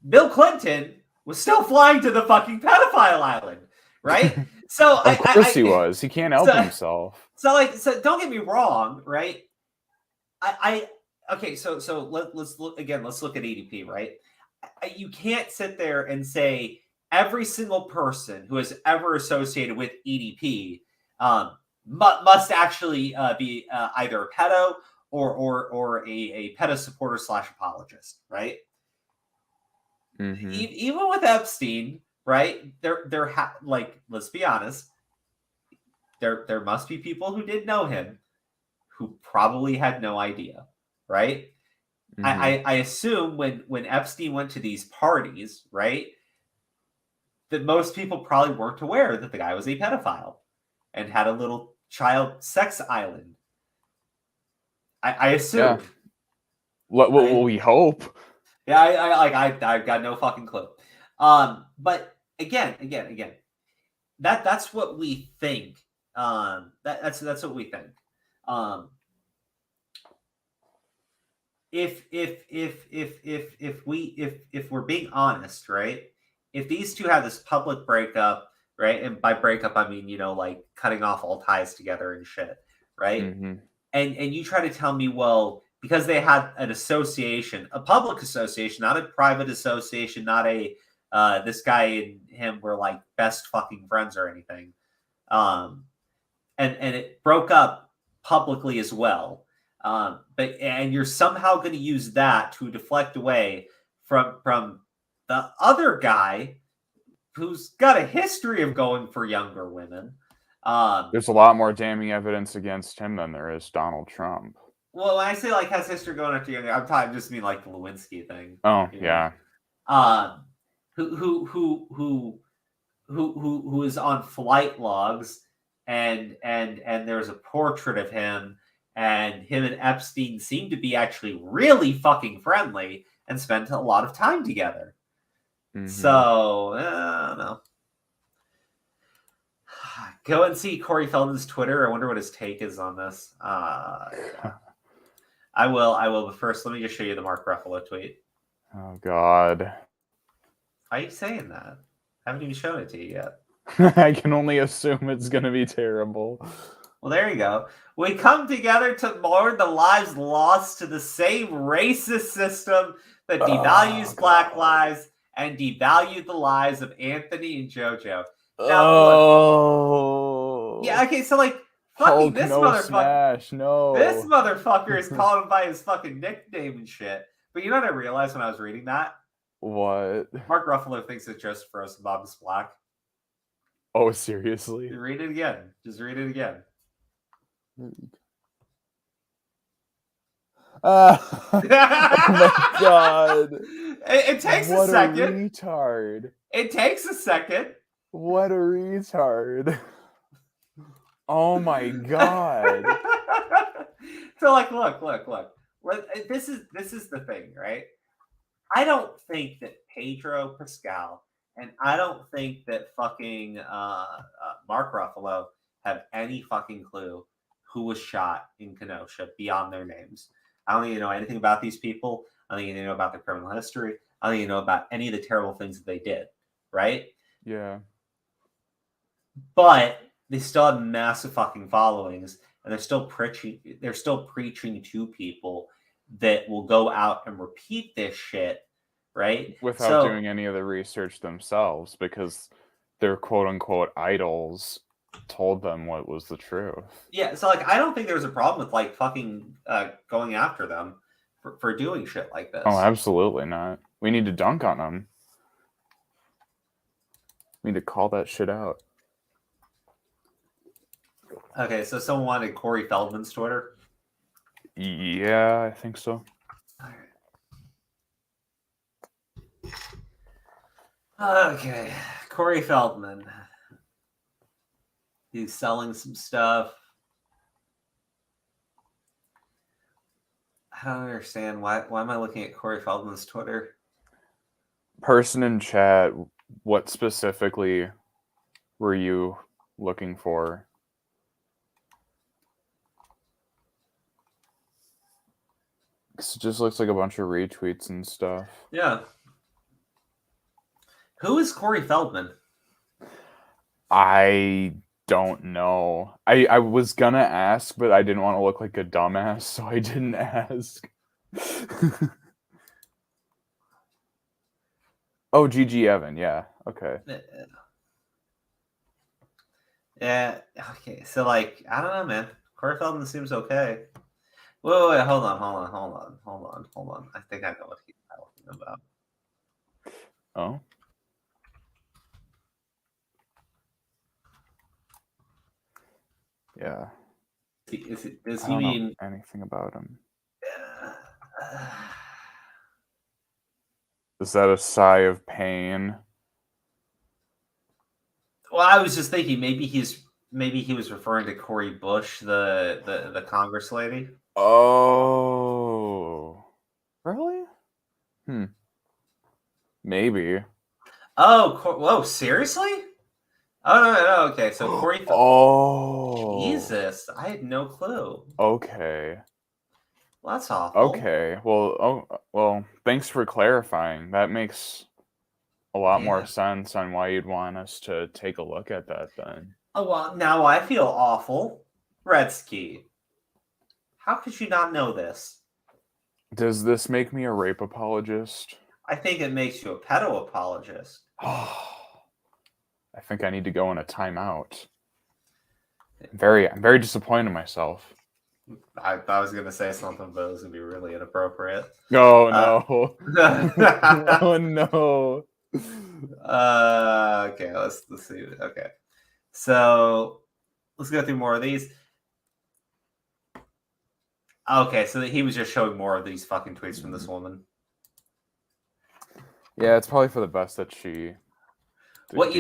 [SPEAKER 2] Bill Clinton was still flying to the fucking pedophile island, right? So
[SPEAKER 3] of course he was. He can't help himself.
[SPEAKER 2] So don't get me wrong, right? Okay, so let's look again. Let's look at ADP, right? You can't sit there and say every single person who has ever associated with EDP must actually be either a pedo or a pedo supporter / apologist, right?
[SPEAKER 3] Mm-hmm.
[SPEAKER 2] Even with Epstein, right? Let's be honest, there must be people who did know him, who probably had no idea, right?
[SPEAKER 3] Mhm.
[SPEAKER 2] I assume when Epstein went to these parties, right, that most people probably weren't aware that the guy was a pedophile and had a little child sex island. I assume.
[SPEAKER 3] Yeah. What we hope.
[SPEAKER 2] Yeah, I've got no fucking clue. But again, that's what we think. That's what we think. If we're being honest, right? If these two have this public breakup, right? And by breakup I mean, like cutting off all ties together and shit, right?
[SPEAKER 3] Mhm.
[SPEAKER 2] And you try to tell me, well, because they had an association, a public association, not a private association, not a this guy and him were like best fucking friends or anything. And it broke up publicly as well. But you're somehow going to use that to deflect away from the other guy who's got a history of going for younger women.
[SPEAKER 3] There's a lot more damning evidence against him than there is Donald Trump.
[SPEAKER 2] Well, when I say like has history going after younger, I'm talking just mean like the Lewinsky thing.
[SPEAKER 3] Oh, yeah.
[SPEAKER 2] Who is on flight logs and there's a portrait of him, and him and Epstein seem to be actually really fucking friendly and spent a lot of time together.
[SPEAKER 3] Mhm.
[SPEAKER 2] So I don't know. Go and see Corey Feldman's Twitter. I wonder what his take is on this. Yeah. I will. But first, let me just show you the Mark Ruffalo tweet.
[SPEAKER 3] Oh, God.
[SPEAKER 2] Why are you saying that? I haven't even shown it to you yet.
[SPEAKER 3] I can only assume it's going to be terrible.
[SPEAKER 2] Well, there you go. We come together to mourn the lives lost to the same racist system that devalues Black lives and devalued the lives of Anthony and JoJo. Now, look, yeah, okay, so like, fucking
[SPEAKER 3] Hulk,
[SPEAKER 2] this
[SPEAKER 3] no
[SPEAKER 2] motherfucker.
[SPEAKER 3] smash, no.
[SPEAKER 2] This motherfucker is calling him by his fucking nickname and shit. But you know what I realized when I was reading that?
[SPEAKER 3] What?
[SPEAKER 2] Mark Ruffalo thinks it's just for us Bob is black.
[SPEAKER 3] Oh, seriously?
[SPEAKER 2] Read it again. Just read it again.
[SPEAKER 3] Oh my God.
[SPEAKER 2] It takes a second.
[SPEAKER 3] What a retard.
[SPEAKER 2] It takes a second.
[SPEAKER 3] What a retard. Oh my God.
[SPEAKER 2] So like, look. This is the thing, right? I don't think that Pedro Pascal and I don't think that fucking Mark Ruffalo have any fucking clue who was shot in Kenosha beyond their names. I don't even know anything about these people. I don't even know about their criminal history. I don't even know about any of the terrible things that they did, right?
[SPEAKER 3] Yeah.
[SPEAKER 2] But they still have massive fucking followings, and they're still preaching to people that will go out and repeat this shit, right?
[SPEAKER 3] Without doing any of the research themselves, because their quote unquote idols told them what was the truth.
[SPEAKER 2] Yeah, so like I don't think there's a problem with like fucking going after them for doing shit like this.
[SPEAKER 3] Oh, absolutely not. We need to dunk on them. We need to call that shit out.
[SPEAKER 2] Okay, so someone wanted Corey Feldman's Twitter?
[SPEAKER 3] Yeah, I think so.
[SPEAKER 2] All right. Okay, Corey Feldman. He's selling some stuff. I don't understand. Why am I looking at Corey Feldman's Twitter?
[SPEAKER 3] Person in chat, what specifically were you looking for? It just looks like a bunch of retweets and stuff.
[SPEAKER 2] Yeah. Who is Corey Feldman?
[SPEAKER 3] I don't know. I was gonna ask, but I didn't want to look like a dumbass, so I didn't ask. Oh, GG Evan, yeah. Okay.
[SPEAKER 2] Yeah, okay. So like, I don't know, man. Corey Feldman seems okay. Wait, hold on. I think I know what he's talking about.
[SPEAKER 3] Oh. Yeah.
[SPEAKER 2] Does
[SPEAKER 3] I
[SPEAKER 2] he
[SPEAKER 3] don't
[SPEAKER 2] mean
[SPEAKER 3] know anything about him. Is that a sigh of pain?
[SPEAKER 2] Well, I was just thinking maybe he was referring to Cori Bush, the Congress lady.
[SPEAKER 3] Oh, really? Maybe.
[SPEAKER 2] Oh, whoa! Seriously? Oh no! Okay, so Corey.
[SPEAKER 3] Oh,
[SPEAKER 2] Jesus, I had no clue.
[SPEAKER 3] Okay.
[SPEAKER 2] Well, that's awful.
[SPEAKER 3] Okay. Well. Thanks for clarifying. That makes a lot more sense on why you'd want us to take a look at that then.
[SPEAKER 2] Oh well, now I feel awful. Redsky, how could you not know this?
[SPEAKER 3] Does this make me a rape apologist?
[SPEAKER 2] I think it makes you a pedo apologist.
[SPEAKER 3] I think I need to go in a timeout. I'm very disappointed in myself.
[SPEAKER 2] I was going to say something, but it was going to be really inappropriate.
[SPEAKER 3] Oh, no. Oh, no.
[SPEAKER 2] Okay, let's see. Okay. So, let's go through more of these. Okay, so he was just showing more of these fucking tweets from this woman.
[SPEAKER 3] Yeah, it's probably for the best that she...
[SPEAKER 2] Well,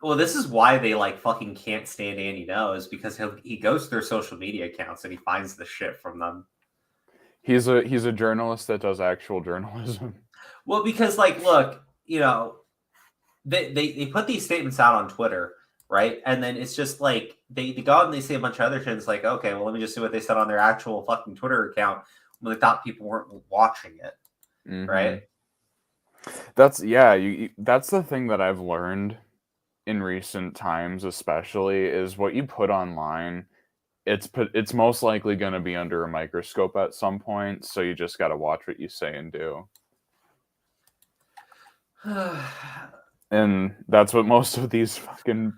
[SPEAKER 2] well, this is why they like fucking can't stand Andy Knows, because he goes to their social media accounts and he finds the shit from them.
[SPEAKER 3] He's a journalist that does actual journalism.
[SPEAKER 2] Well, because like, look, they put these statements out on Twitter, right? And then it's just like they go out and they say a bunch of other shit. It's like, okay, well, let me just see what they said on their actual fucking Twitter account when they thought people weren't watching it, right?
[SPEAKER 3] That's that's the thing that I've learned in recent times, especially, is what you put online, it's most likely going to be under a microscope at some point, so you just got to watch what you say and do. And that's what most of these fucking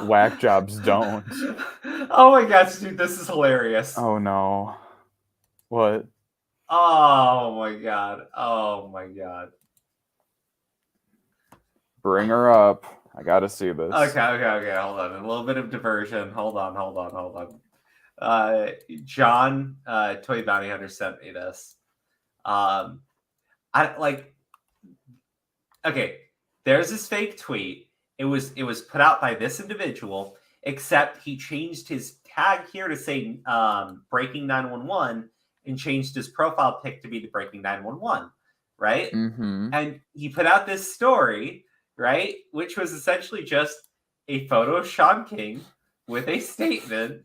[SPEAKER 3] whack jobs don't.
[SPEAKER 2] Oh my gosh, dude, this is hilarious.
[SPEAKER 3] Oh no. What?
[SPEAKER 2] Oh my god. Oh my god.
[SPEAKER 3] Bring her up. I gotta see this.
[SPEAKER 2] Okay. Hold on. A little bit of diversion. Hold on. John, Toy Bounty Hunter sent me this. Okay, there's this fake tweet. It was put out by this individual, except he changed his tag here to say Breaking 911 and changed his profile pic to be the Breaking 911, right? And he put out this story, right, which was essentially just a photo of Sean King with a statement.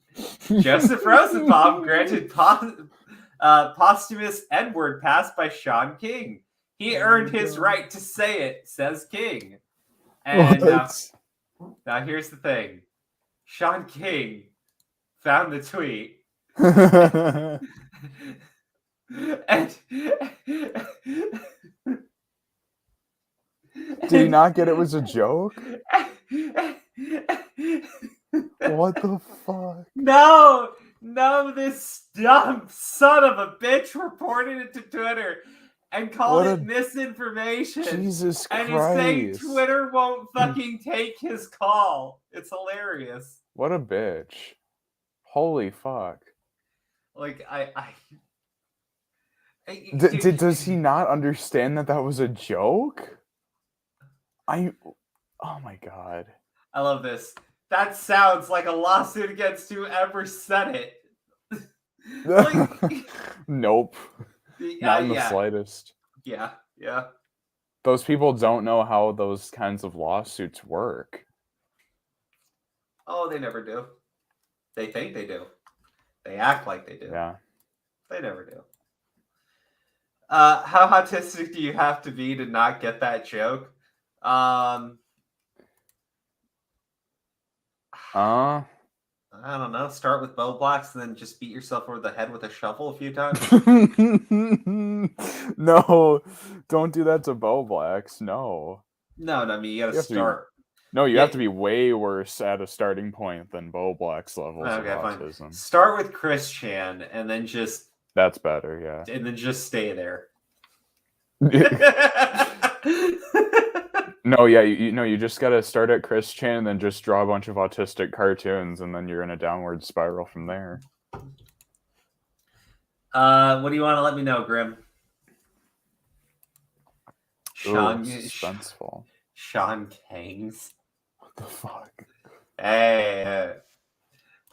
[SPEAKER 2] Joseph Rosenbaum granted posthumous N-word pass by Sean King. He earned his right to say it, says King. And now here's the thing. Sean King found the tweet. and
[SPEAKER 3] Did he not get it was a joke? What the fuck?
[SPEAKER 2] No, this dumb son of a bitch reported it to Twitter and called it misinformation.
[SPEAKER 3] Jesus Christ.
[SPEAKER 2] And he's saying Twitter won't fucking take his call. It's hilarious.
[SPEAKER 3] What a bitch. Holy fuck.
[SPEAKER 2] Like,
[SPEAKER 3] does he not understand that was a joke? Oh my god.
[SPEAKER 2] I love this. That sounds like a lawsuit against whoever said it.
[SPEAKER 3] Nope. Not in the slightest.
[SPEAKER 2] Yeah.
[SPEAKER 3] Those people don't know how those kinds of lawsuits work.
[SPEAKER 2] Oh, they never do. They think they do. They act like they do.
[SPEAKER 3] Yeah.
[SPEAKER 2] They never do. How autistic do you have to be to not get that joke? I don't know. Start with bow blocks and then just beat yourself over the head with a shovel a few times.
[SPEAKER 3] No, don't do that to bow blacks. No.
[SPEAKER 2] No, I mean, you gotta start.
[SPEAKER 3] You have to be way worse at a starting point than Bo Black's levels of autism.
[SPEAKER 2] Fine. Start with Chris Chan and then just...
[SPEAKER 3] That's better, yeah.
[SPEAKER 2] And then just stay there.
[SPEAKER 3] No, yeah, you just gotta start at Christian and then just draw a bunch of autistic cartoons, and then you're in a downward spiral from there.
[SPEAKER 2] What do you want to let me know, Grim? Sean,
[SPEAKER 3] suspenseful.
[SPEAKER 2] Sean Kangs.
[SPEAKER 3] What the fuck?
[SPEAKER 2] Hey,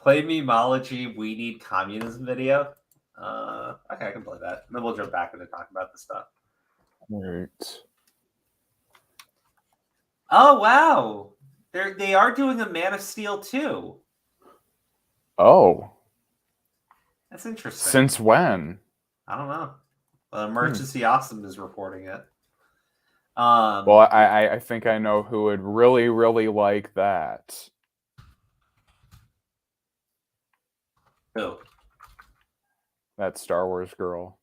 [SPEAKER 2] play memology. We need communism video. Okay, I can play that. And then we'll jump back into talking about this stuff.
[SPEAKER 3] Right.
[SPEAKER 2] Oh wow, they are doing a Man of Steel 2.
[SPEAKER 3] Oh,
[SPEAKER 2] that's interesting.
[SPEAKER 3] Since when?
[SPEAKER 2] I don't know. Emergency Awesome is reporting it.
[SPEAKER 3] Well, I think I know who would really, really like that.
[SPEAKER 2] Who?
[SPEAKER 3] That Star Wars girl.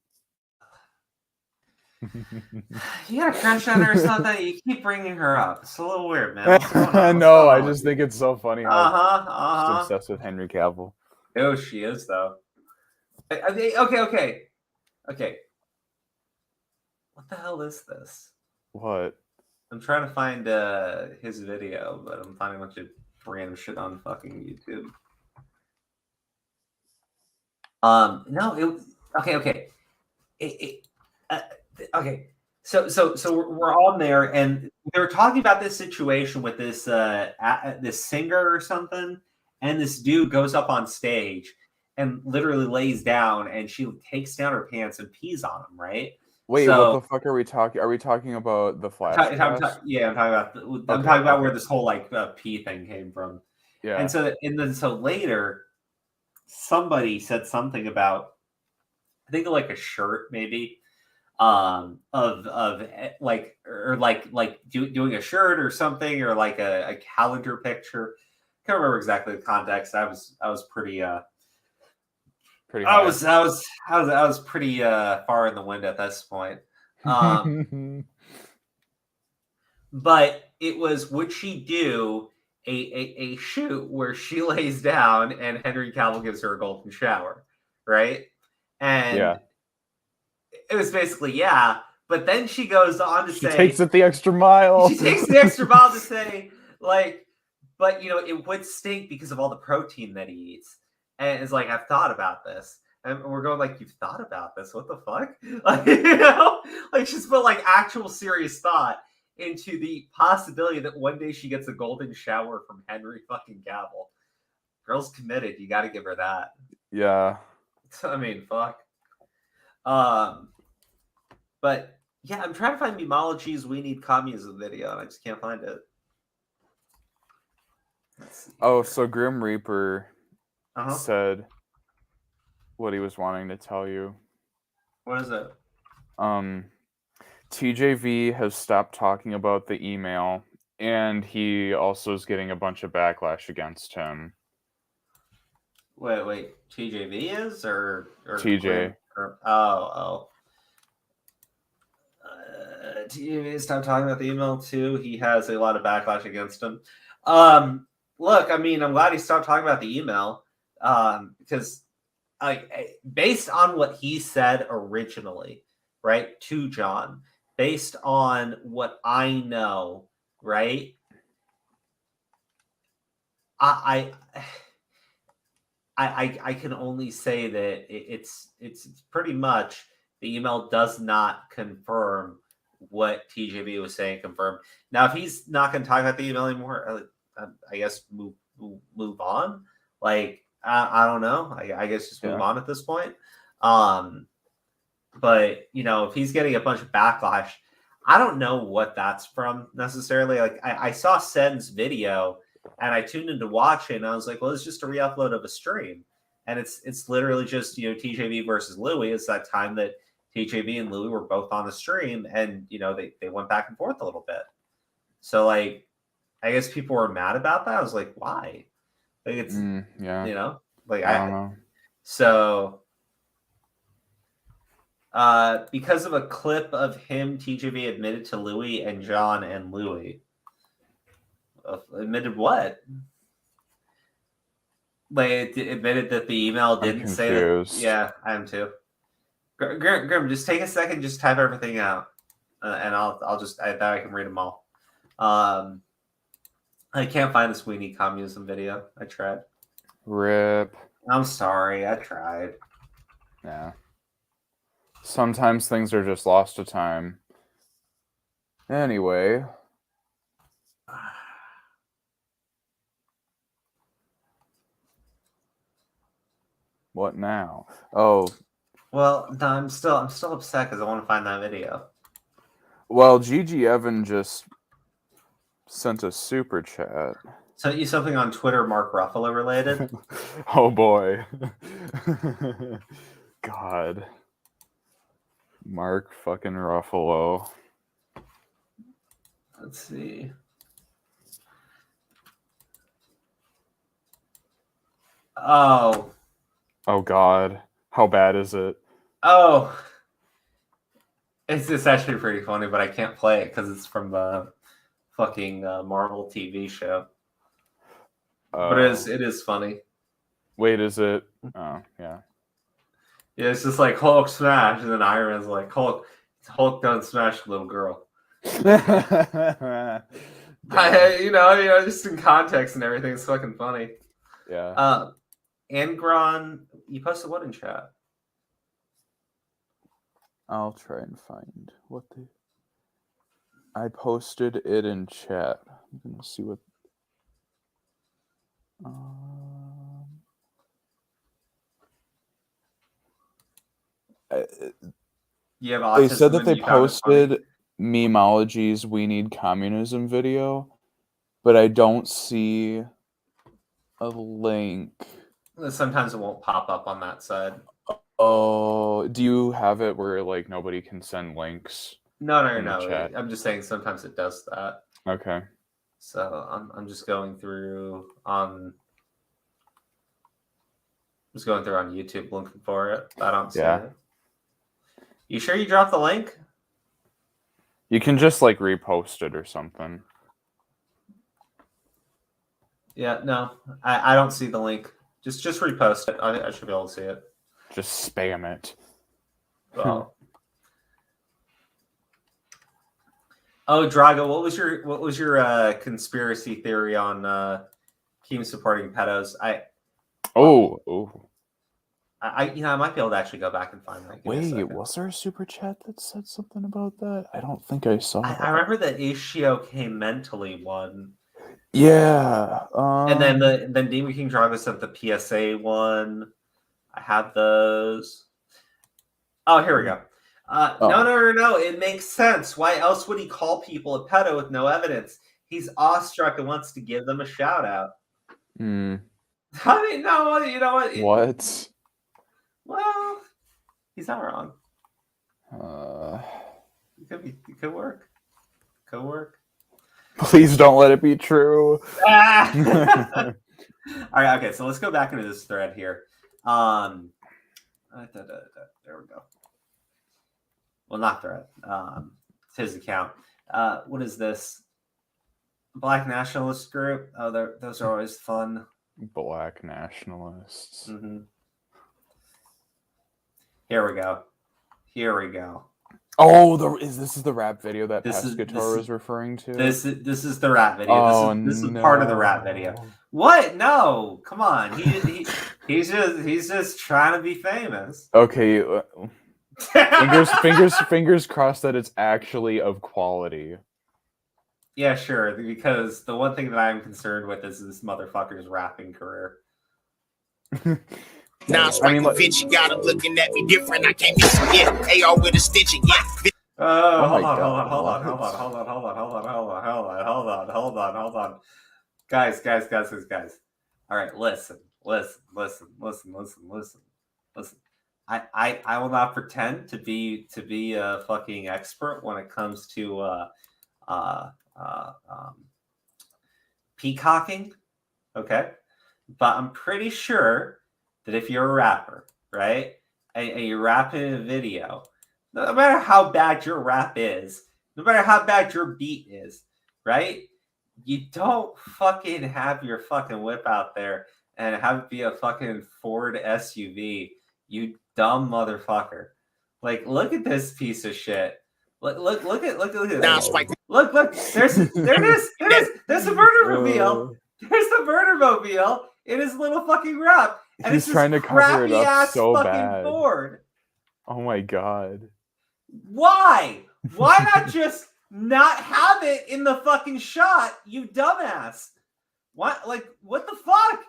[SPEAKER 2] You got a crush on her or something? You keep bringing her up. It's a little weird, man.
[SPEAKER 3] No, I just think it's so funny.
[SPEAKER 2] Just
[SPEAKER 3] obsessed with Henry Cavill.
[SPEAKER 2] Oh, she is though. Okay. What the hell is this?
[SPEAKER 3] What?
[SPEAKER 2] I'm trying to find his video, but I'm finding a bunch of random shit on fucking YouTube. No, okay. Okay. So we're on there, and they're talking about this situation with this this singer or something, and this dude goes up on stage and literally lays down, and she takes down her pants and pees on him, right?
[SPEAKER 3] Wait, what the fuck are we talking? Are we talking about the Flash?
[SPEAKER 2] I'm talking about where this whole like pee thing came from.
[SPEAKER 3] Yeah.
[SPEAKER 2] And so later, somebody said something about, I think like a shirt maybe, of like doing a shirt or something, or like a calendar picture. Can't remember exactly the context. I was pretty I was pretty far in the wind at this point. But it was, would she do a shoot where she lays down and Henry Cavill gives her a golden shower, right? And it was basically but then she goes on to say
[SPEAKER 3] she takes it the extra mile.
[SPEAKER 2] She takes the extra mile to say, like, but it would stink because of all the protein that he eats. And it's like, I've thought about this. And we're going like, you've thought about this? What the fuck? Like, like she's put like actual serious thought into the possibility that one day she gets a golden shower from Henry fucking Cavill. Girl's committed. You got to give her that.
[SPEAKER 3] Yeah.
[SPEAKER 2] I mean, fuck. But yeah, I'm trying to find Memology's We Need Communism video, and I just can't find it.
[SPEAKER 3] Oh, so Grim Reaper said what he was wanting to tell you.
[SPEAKER 2] What is it?
[SPEAKER 3] TJV has stopped talking about the email, and he also is getting a bunch of backlash against him.
[SPEAKER 2] Wait. TJV is or
[SPEAKER 3] TJ?
[SPEAKER 2] TJV stopped talking about the email too. He has a lot of backlash against him. Look, I mean, I'm glad he stopped talking about the email because, based on what he said originally, right, to John, based on what I know, right, I can only say that it's pretty much the email does not confirm what TJB was saying. Confirmed. Now, if he's not going to talk about the email anymore, I guess move on. Like, I don't know. I guess just move on at this point. But if he's getting a bunch of backlash, I don't know what that's from necessarily. Like, I saw Sen's video and I tuned in to watch it, and I was like, well, it's just a re-upload of a stream, and it's literally just TJB versus Louis. It's that time that TJB and Louis were both on the stream, and they went back and forth a little bit. So like, I guess people were mad about that. I was like, why? Like, it's like I don't know. So because of a clip of him, TJB admitted to Louis and John and Louis. Admitted what? Like, it admitted that the email didn't say that. Yeah, I am too. Grim, just take a second, just type everything out, and I'll just I can read them all. I can't find this We Need Communism video. I tried.
[SPEAKER 3] Rip.
[SPEAKER 2] I'm sorry. I tried.
[SPEAKER 3] Yeah. Sometimes things are just lost to time. Anyway. What now? Oh.
[SPEAKER 2] Well, no, I'm still upset because I want to find that video.
[SPEAKER 3] Well, Gigi Evan just sent a super chat.
[SPEAKER 2] Sent you something on Twitter, Mark Ruffalo related?
[SPEAKER 3] Oh boy. God. Mark fucking Ruffalo.
[SPEAKER 2] Let's see. Oh.
[SPEAKER 3] Oh God. How bad is it?
[SPEAKER 2] Oh. It's actually pretty funny, but I can't play it because it's from the fucking Marvel TV show. But it is funny.
[SPEAKER 3] Wait, is it? Oh, yeah.
[SPEAKER 2] Yeah, it's just like Hulk smash, and then Iron Man's like Hulk done smash little girl. Just in context and everything, it's fucking funny.
[SPEAKER 3] Yeah.
[SPEAKER 2] Angron, you posted what in chat?
[SPEAKER 3] I'll try and find what I posted it in chat. I'm gonna see what.
[SPEAKER 2] You have
[SPEAKER 3] They said that they
[SPEAKER 2] and you found it funny?
[SPEAKER 3] posted Memeology's "We Need Communism" video, but I don't see a link.
[SPEAKER 2] Sometimes it won't pop up on that side.
[SPEAKER 3] Oh, do you have it where like nobody can send links?
[SPEAKER 2] No.
[SPEAKER 3] Chat?
[SPEAKER 2] I'm just saying sometimes it does that.
[SPEAKER 3] Okay.
[SPEAKER 2] So I'm just going through on YouTube looking for it. I don't see it. You sure you dropped the link?
[SPEAKER 3] You can just like repost it or something.
[SPEAKER 2] Yeah, no, I don't see the link. Just repost it. I should be able to see it.
[SPEAKER 3] Just spam it.
[SPEAKER 2] Well. Oh, Drago, what was your conspiracy theory on Keem supporting pedos? I might be able to actually go back and find that.
[SPEAKER 3] Wait, was there a super chat that said something about that? I don't think I saw that.
[SPEAKER 2] I remember the Ishio came mentally one.
[SPEAKER 3] Yeah.
[SPEAKER 2] And then Demon King Drago sent the PSA one. I had those. Oh, here we go. No. It makes sense. Why else would he call people a pedo with no evidence? He's awestruck and wants to give them a shout out. I mean, no, you know what?
[SPEAKER 3] What?
[SPEAKER 2] Well, he's not wrong. It could work. Could work.
[SPEAKER 3] Please don't let it be true.
[SPEAKER 2] All right, okay, so let's go back into this thread here. There we go. Well, not thread. It's his account. What is this? Black nationalist group. Oh, those are always fun.
[SPEAKER 3] Black nationalists.
[SPEAKER 2] Mm-hmm. Here we go.
[SPEAKER 3] Oh, this is the rap video that Pescator was referring to.
[SPEAKER 2] This is the rap video.
[SPEAKER 3] Oh,
[SPEAKER 2] this is part of the rap video. What? No, come on. He's just trying to be famous.
[SPEAKER 3] Okay. fingers crossed that it's actually of quality.
[SPEAKER 2] Yeah, sure. Because the one thing that I'm concerned with is this motherfucker's rapping career.
[SPEAKER 4] Now Vinci got him looking at me different. I can't miss him yet. AR with a stitching yet.
[SPEAKER 2] Hold on. Guys. All right, listen. I will not pretend to be a fucking expert when it comes to peacocking, okay? But I'm pretty sure that if you're a rapper, right, and you're rapping in a video, no matter how bad your rap is, no matter how bad your beat is, right, you don't fucking have your fucking whip out there and have it be a fucking Ford SUV, you dumb motherfucker. Like, look at this piece of shit. Look at
[SPEAKER 4] Now
[SPEAKER 2] this.
[SPEAKER 4] swipe.
[SPEAKER 2] Look, there's a murder mobile. There's the murder mobile in his little fucking wrap. And
[SPEAKER 3] He's
[SPEAKER 2] it's
[SPEAKER 3] trying to cover it up
[SPEAKER 2] ass
[SPEAKER 3] so
[SPEAKER 2] fucking
[SPEAKER 3] bad.
[SPEAKER 2] Ford.
[SPEAKER 3] Oh my god.
[SPEAKER 2] Why? Why not just not have it in the fucking shot, you dumbass? What? Like, what the fuck?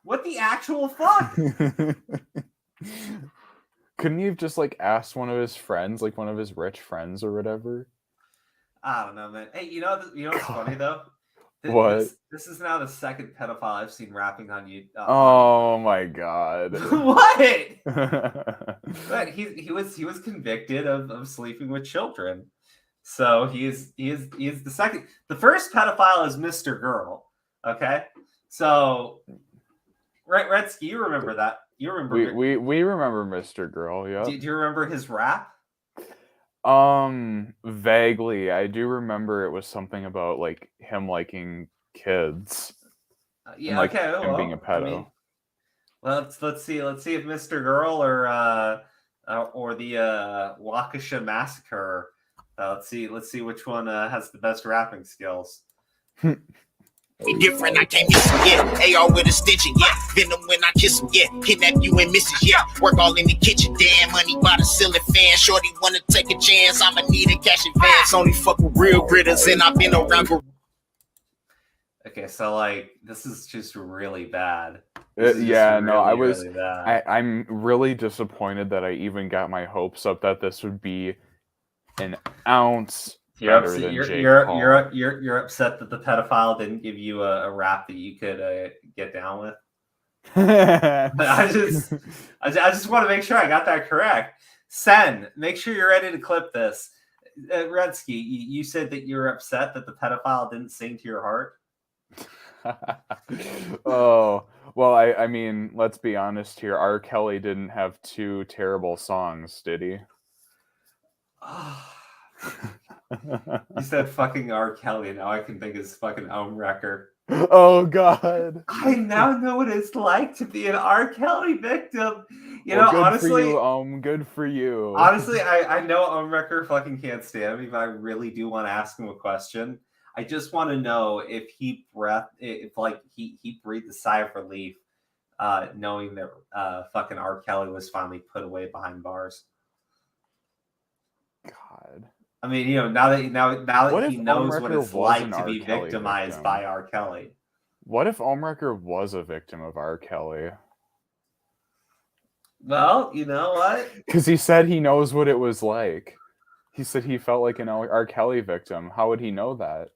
[SPEAKER 2] What the actual fuck?
[SPEAKER 3] Couldn't he have just like asked one of his friends, like one of his rich friends or whatever?
[SPEAKER 2] I don't know, man. Hey, you know what's funny though?
[SPEAKER 3] What?
[SPEAKER 2] This is now the second pedophile I've seen rapping on you.
[SPEAKER 3] Oh my god.
[SPEAKER 2] What? But he was convicted of sleeping with children. So he is the second. The first pedophile is Mr. Girl. Okay, so Redsky, you remember that? You remember?
[SPEAKER 3] We remember Mr. Girl. Yeah.
[SPEAKER 2] Do you remember his rap?
[SPEAKER 3] Vaguely. I do remember it was something about like him liking kids.
[SPEAKER 2] Yeah.
[SPEAKER 3] And, like,
[SPEAKER 2] okay.
[SPEAKER 3] him being a pedo.
[SPEAKER 2] I mean, let's see if Mr. Girl or the Waukesha Massacre. Let's see which one has the best rapping skills.
[SPEAKER 4] Be different, I can't miss him, yeah. AR with a stitching, yeah. Venom when I kiss him, yeah. Kidnap you and misses, yeah. Work all in the kitchen, damn. Money by the ceiling fan. Shorty wanna take a chance, I'ma need a cash advance. Only fuck with real gritters, and I've been around for.
[SPEAKER 2] Okay, so like this is just really bad.
[SPEAKER 3] I'm really disappointed that I even got my hopes up that this would be an ounce.
[SPEAKER 2] You're upset that the pedophile didn't give you a rap that you could get down with. I just want to make sure I got that correct. Sen, make sure you're ready to clip this. Redsky, you said that you're upset that the pedophile didn't sing to your heart.
[SPEAKER 3] Oh well, I mean, let's be honest here. R. Kelly didn't have 2 terrible songs, did he?
[SPEAKER 2] You said fucking R. Kelly. Now I can think of his fucking wrecker.
[SPEAKER 3] Oh God!
[SPEAKER 2] I now know what it's like to be an R. Kelly victim. You
[SPEAKER 3] well,
[SPEAKER 2] know,
[SPEAKER 3] good
[SPEAKER 2] honestly,
[SPEAKER 3] for you, good for you.
[SPEAKER 2] Honestly, I know wrecker fucking can't stand me, but I really do want to ask him a question. I just want to know if he breathed a sigh of relief, knowing that fucking R. Kelly was finally put away behind bars.
[SPEAKER 3] God.
[SPEAKER 2] I mean, you know, now that he knows what it's like to be
[SPEAKER 3] Kelly
[SPEAKER 2] victimized
[SPEAKER 3] victim?
[SPEAKER 2] by R. Kelly.
[SPEAKER 3] What if Omrecker was a victim of R. Kelly?
[SPEAKER 2] Well, you know what?
[SPEAKER 3] Because he said he knows what it was like. He said he felt like an R. Kelly victim. How would he know that?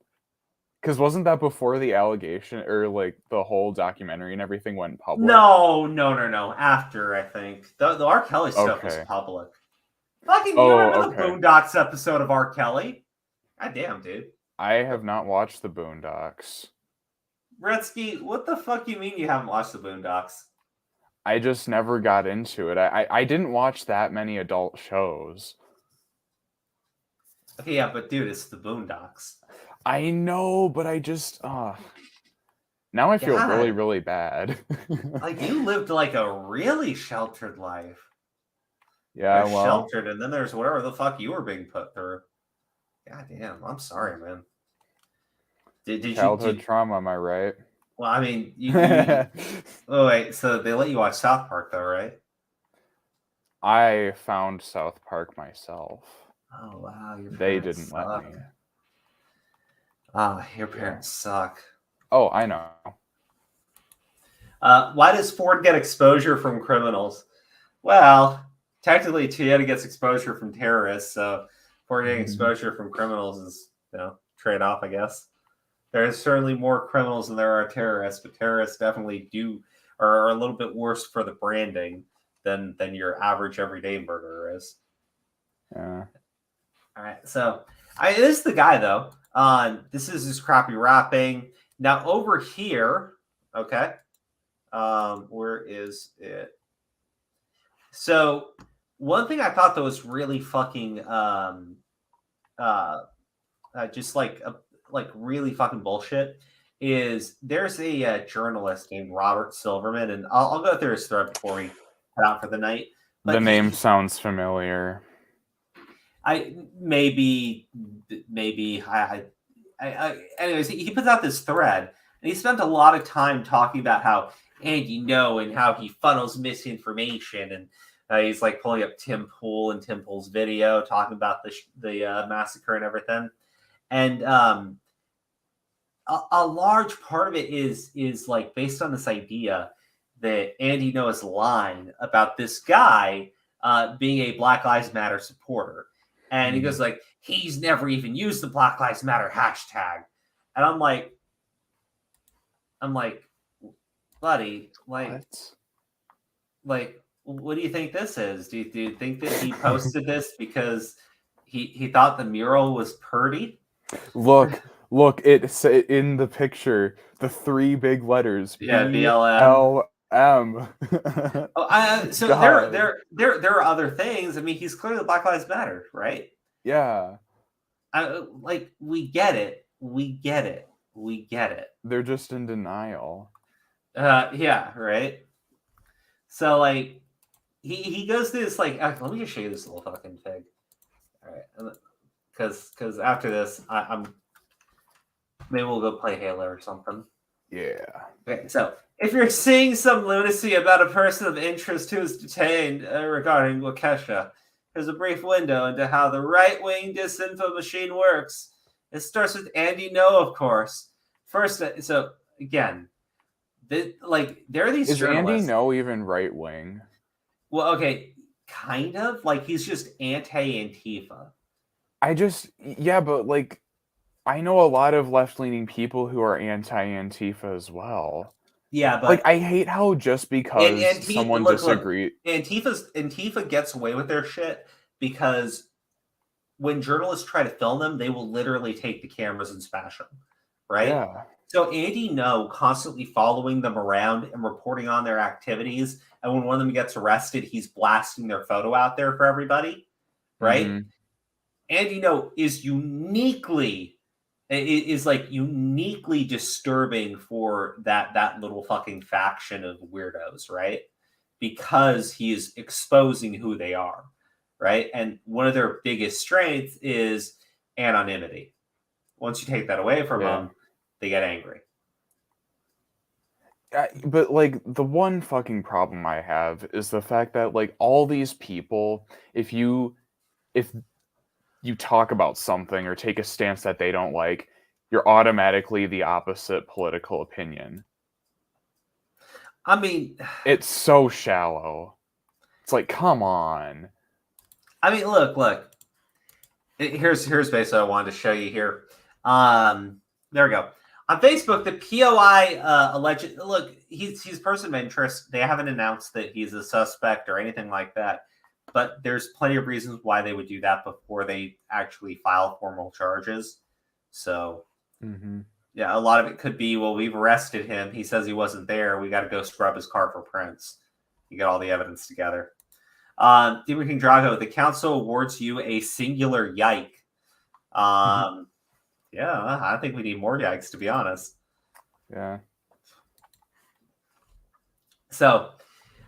[SPEAKER 3] Because wasn't that before the allegation or like the whole documentary and everything went public?
[SPEAKER 2] No. After, I think. The R. Kelly stuff was public. Fucking, you remember the Boondocks episode of R. Kelly? God damn, dude.
[SPEAKER 3] I have not watched the Boondocks.
[SPEAKER 2] Redsky, what the fuck you mean you haven't watched the Boondocks?
[SPEAKER 3] I just never got into it. I didn't watch that many adult shows.
[SPEAKER 2] Okay, yeah, but dude, it's the Boondocks.
[SPEAKER 3] I know, but I just now I feel really, really bad.
[SPEAKER 2] Like you lived like a really sheltered life.
[SPEAKER 3] Yeah,
[SPEAKER 2] well, sheltered, and then there's whatever the fuck you were being put through. God damn, I'm sorry, man. Did
[SPEAKER 3] childhood trauma? Am I right?
[SPEAKER 2] Well, I mean, oh wait, so they let you watch South Park, though, right?
[SPEAKER 3] I found South Park myself.
[SPEAKER 2] Oh wow,
[SPEAKER 3] they didn't let me.
[SPEAKER 2] Your parents suck.
[SPEAKER 3] Oh, I know.
[SPEAKER 2] Why does Ford get exposure from criminals? Well, technically, Toyota gets exposure from terrorists, so Ford getting exposure from criminals is, trade-off, I guess. There's certainly more criminals than there are terrorists, but terrorists definitely are a little bit worse for the branding than your average everyday murderer is.
[SPEAKER 3] Yeah.
[SPEAKER 2] All right, so this is the guy though. This is his crappy rapping. Now over here, okay. Where is it? So one thing I thought that was really fucking just like really fucking bullshit is there's a journalist named Robert Silverman, and I'll go through his thread before we head out for the night. But
[SPEAKER 3] the name sounds familiar.
[SPEAKER 2] Anyways, he puts out this thread, and he spent a lot of time talking about how Andy Ngo and how he funnels misinformation, and he's like pulling up Tim Pool and Tim Pool's video talking about the massacre and everything, and a large part of it is like based on this idea that Andy Ngo's line about this guy being a Black Lives Matter supporter. And he goes like, he's never even used the Black Lives Matter hashtag. And I'm like, buddy, what do you think this is? Do you think that he posted this because he thought the mural was pretty?
[SPEAKER 3] Look, it's in the picture, the 3 big letters.
[SPEAKER 2] Yeah, BLM. So
[SPEAKER 3] God.
[SPEAKER 2] there are other things. I mean, he's clearly Black Lives Matter, right?
[SPEAKER 3] Yeah.
[SPEAKER 2] We get it.
[SPEAKER 3] They're just in denial.
[SPEAKER 2] Yeah, right. So like, he goes through this like. Let me just show you this little fucking pig. All right, because after this, I'm maybe we'll go play Halo or something.
[SPEAKER 3] Yeah.
[SPEAKER 2] Okay, so if you're seeing some lunacy about a person of interest who is detained regarding Waukesha, here's a brief window into how the right-wing disinfo machine works. It starts with Andy Ngo, of course. First, so again, there are these
[SPEAKER 3] Is
[SPEAKER 2] journalists.
[SPEAKER 3] Andy Ngo even right-wing?
[SPEAKER 2] Well, okay, kind of. Like, he's just anti-Antifa.
[SPEAKER 3] But like, I know a lot of left-leaning people who are anti-Antifa as well.
[SPEAKER 2] Yeah, but
[SPEAKER 3] like, I hate how just because someone disagrees,
[SPEAKER 2] Antifa gets away with their shit because when journalists try to film them, they will literally take the cameras and smash them, right?
[SPEAKER 3] Yeah.
[SPEAKER 2] So Andy Ngo constantly following them around and reporting on their activities, and when one of them gets arrested, he's blasting their photo out there for everybody, right?
[SPEAKER 3] Mm-hmm.
[SPEAKER 2] Andy Ngo is uniquely disturbing for that little fucking faction of weirdos, right? Because he is exposing who they are, right? And one of their biggest strengths is anonymity. Once you take that away from them, they get angry.
[SPEAKER 3] But like, the one fucking problem I have is the fact that like all these people, if you talk about something or take a stance that they don't like, you're automatically the opposite political opinion.
[SPEAKER 2] I mean,
[SPEAKER 3] it's so shallow. It's like, come on.
[SPEAKER 2] I mean, look. Here's basically what I wanted to show you here. There we go. On Facebook, the POI alleged. Look, he's a person of interest. They haven't announced that he's a suspect or anything like that. But there's plenty of reasons why they would do that before they actually file formal charges. So, yeah, a lot of it could be, well, we've arrested him. He says he wasn't there. We got to go scrub his car for prints. You got all the evidence together. Demon King Drago, the council awards you a singular yike. Yeah, I think we need more yikes, to be honest.
[SPEAKER 3] Yeah.
[SPEAKER 2] So,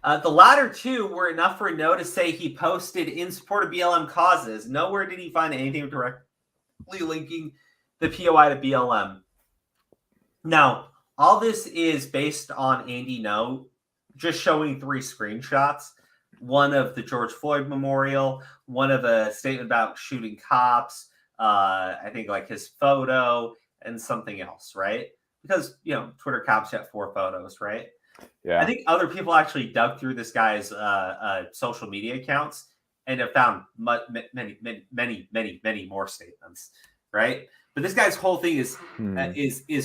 [SPEAKER 2] the latter two were enough for No to say he posted in support of BLM causes. Nowhere did he find anything directly linking the POI to BLM. Now, all this is based on Andy Ngo just showing 3 screenshots. One of the George Floyd memorial, one of a statement about shooting cops, I think like his photo, and something else, right? Because, Twitter cops have 4 photos, right?
[SPEAKER 3] Yeah.
[SPEAKER 2] I think other people actually dug through this guy's social media accounts and have found many more statements, right? But this guy's whole thing is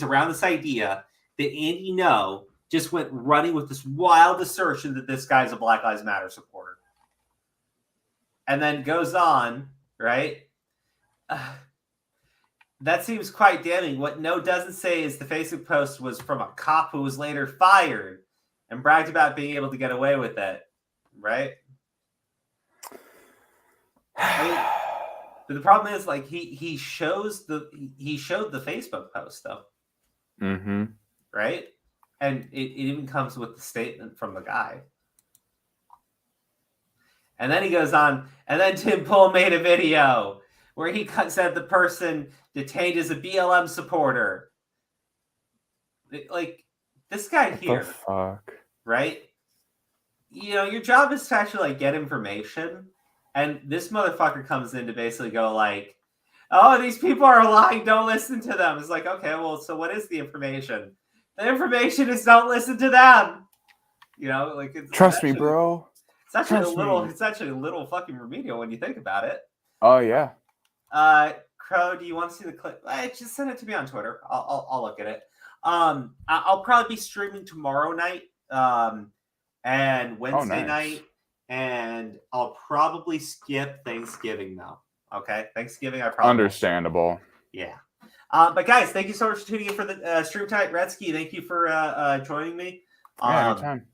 [SPEAKER 2] around this idea that Andy Ngo just went running with this wild assertion that this guy's a Black Lives Matter supporter, and then goes on, right? That seems quite damning. What No doesn't say is the Facebook post was from a cop who was later fired and bragged about being able to get away with it, right? But the problem is, like, he showed the Facebook post though, right? And it even comes with the statement from the guy. And then he goes on, and then Tim Pool made a video where he said the person detained is a BLM supporter. Like, this guy here,
[SPEAKER 3] the fuck?
[SPEAKER 2] right? You know, your job is to actually, like, get information. And this motherfucker comes in to basically go, like, oh, these people are lying, don't listen to them. It's like, okay, well, so what is the information? The information is don't listen to them. You know, like,
[SPEAKER 3] Trust me, bro.
[SPEAKER 2] It's actually a little fucking remedial when you think about it.
[SPEAKER 3] Oh yeah.
[SPEAKER 2] Crow, do you want to see the clip? Just send it to me on Twitter. I'll look at it. I'll probably be streaming tomorrow night, and Wednesday night, and I'll probably skip Thanksgiving though. Okay, Thanksgiving I probably
[SPEAKER 3] understandable.
[SPEAKER 2] Yeah. But guys, thank you so much for tuning in for the stream tonight. Redsky, thank you for joining me.
[SPEAKER 3] Yeah, anytime.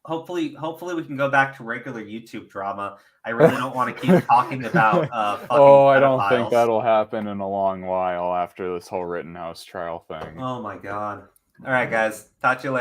[SPEAKER 2] Hopefully we can go back to regular YouTube drama. I really don't want to keep talking about fucking
[SPEAKER 3] I don't
[SPEAKER 2] pedophiles.
[SPEAKER 3] think that'll happen in a long while after this whole Rittenhouse trial thing.
[SPEAKER 2] Oh my god. All right, guys. Talk to you later.